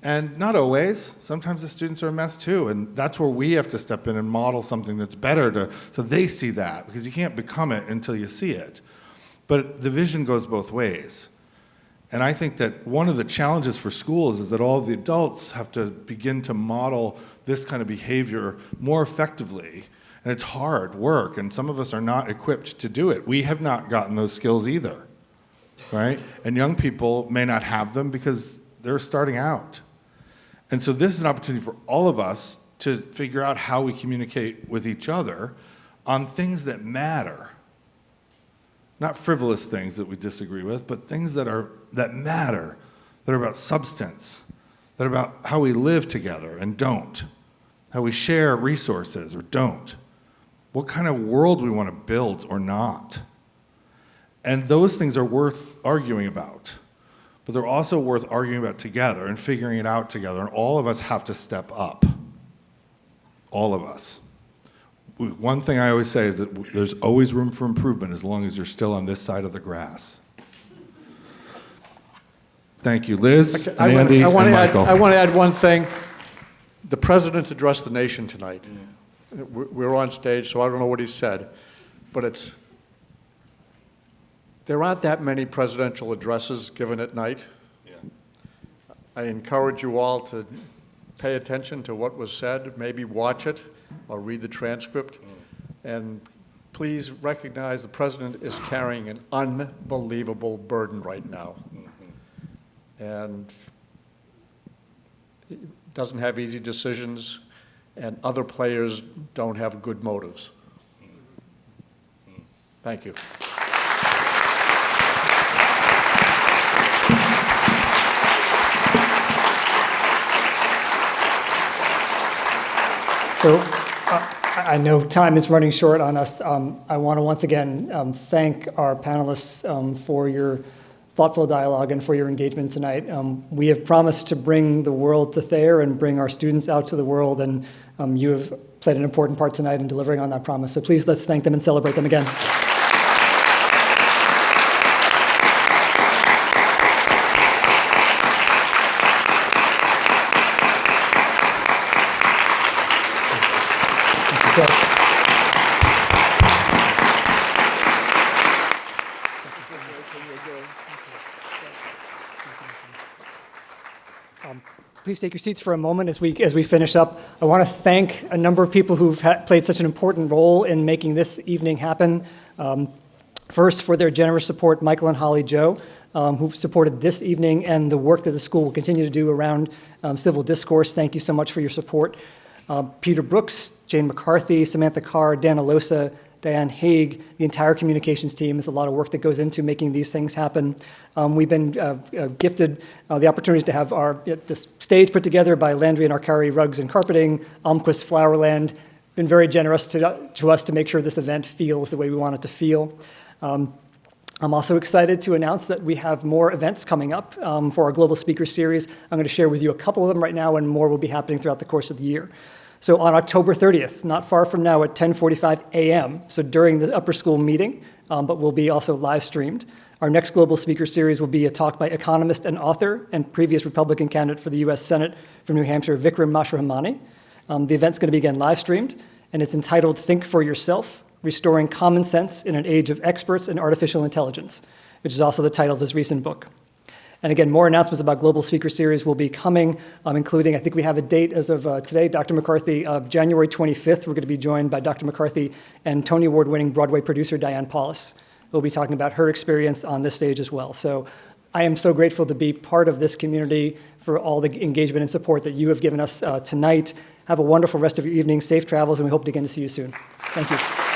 And not always. Sometimes the students are a mess too, and that's where we have to step in and model something that's better so they see that, because you can't become it until you see it. But the vision goes both ways. And I think that one of the challenges for schools is that all the adults have to begin to model this kind of behavior more effectively. And it's hard work, and some of us are not equipped to do it. We have not gotten those skills either, right? And young people may not have them because they're starting out. And so this is an opportunity for all of us to figure out how we communicate with each other on things that matter. Not frivolous things that we disagree with, but things that matter, that are about substance, that are about how we live together and don't, how we share resources or don't, what kind of world we want to build or not. And those things are worth arguing about, but they're also worth arguing about together and figuring it out together, and all of us have to step up, all of us. One thing I always say is that there's always room for improvement as long as you're still on this side of the grass. Thank you, Liz, and Andy, and Michael. I want to add one thing. The president addressed the nation tonight. Yeah. We're on stage, so I don't know what he said, but there aren't that many presidential addresses given at night. Yeah. I encourage you all to pay attention to what was said, maybe watch it or read the transcript, and please recognize the president is carrying an unbelievable burden right now. And he doesn't have easy decisions, and other players don't have good motives. Thank you. So I know time is running short on us. I want to once again thank our panelists for your thoughtful dialogue and for your engagement tonight. We have promised to bring the world to Thayer and bring our students out to the world, and you have played an important part tonight in delivering on that promise. So please, let's thank them and celebrate them again. Please take your seats for a moment as we finish up. I want to thank a number of people who've played such an important role in making this evening happen. First, for their generous support, Michael and Holly Joe, who've supported this evening and the work that the school will continue to do around civil discourse. Thank you so much for your support. Peter Brooks, Jane McCarthy, Samantha Carr, Dan Alosa, Diane Haig, the entire communications team. There's a lot of work that goes into making these things happen. We've been gifted the opportunities to have this stage put together by Landry and Arcari Rugs and Carpeting, Almquist Flowerland. Been very generous to us to make sure this event feels the way we want it to feel. I'm also excited to announce that we have more events coming up for our Global Speaker Series. I'm going to share with you a couple of them right now, and more will be happening throughout the course of the year. So on October 30th, not far from now at 10:45 a.m., so during the upper school meeting, but will be also live streamed, our next Global Speaker Series will be a talk by economist and author and previous Republican candidate for the U.S. Senate from New Hampshire, Vikram Mashramani. The event's going to be again live streamed, and it's entitled Think for Yourself, Restoring Common Sense in an Age of Experts in Artificial Intelligence, which is also the title of his recent book. And again, more announcements about Global Speaker Series will be coming, including, I think we have a date as of today, Dr. McCarthy, January 25th. We're going to be joined by Dr. McCarthy and Tony Award-winning Broadway producer Diane Paulus. We'll be talking about her experience on this stage as well. So I am so grateful to be part of this community for all the engagement and support that you have given us tonight. Have a wonderful rest of your evening, safe travels, and we hope to again to see you soon. Thank you.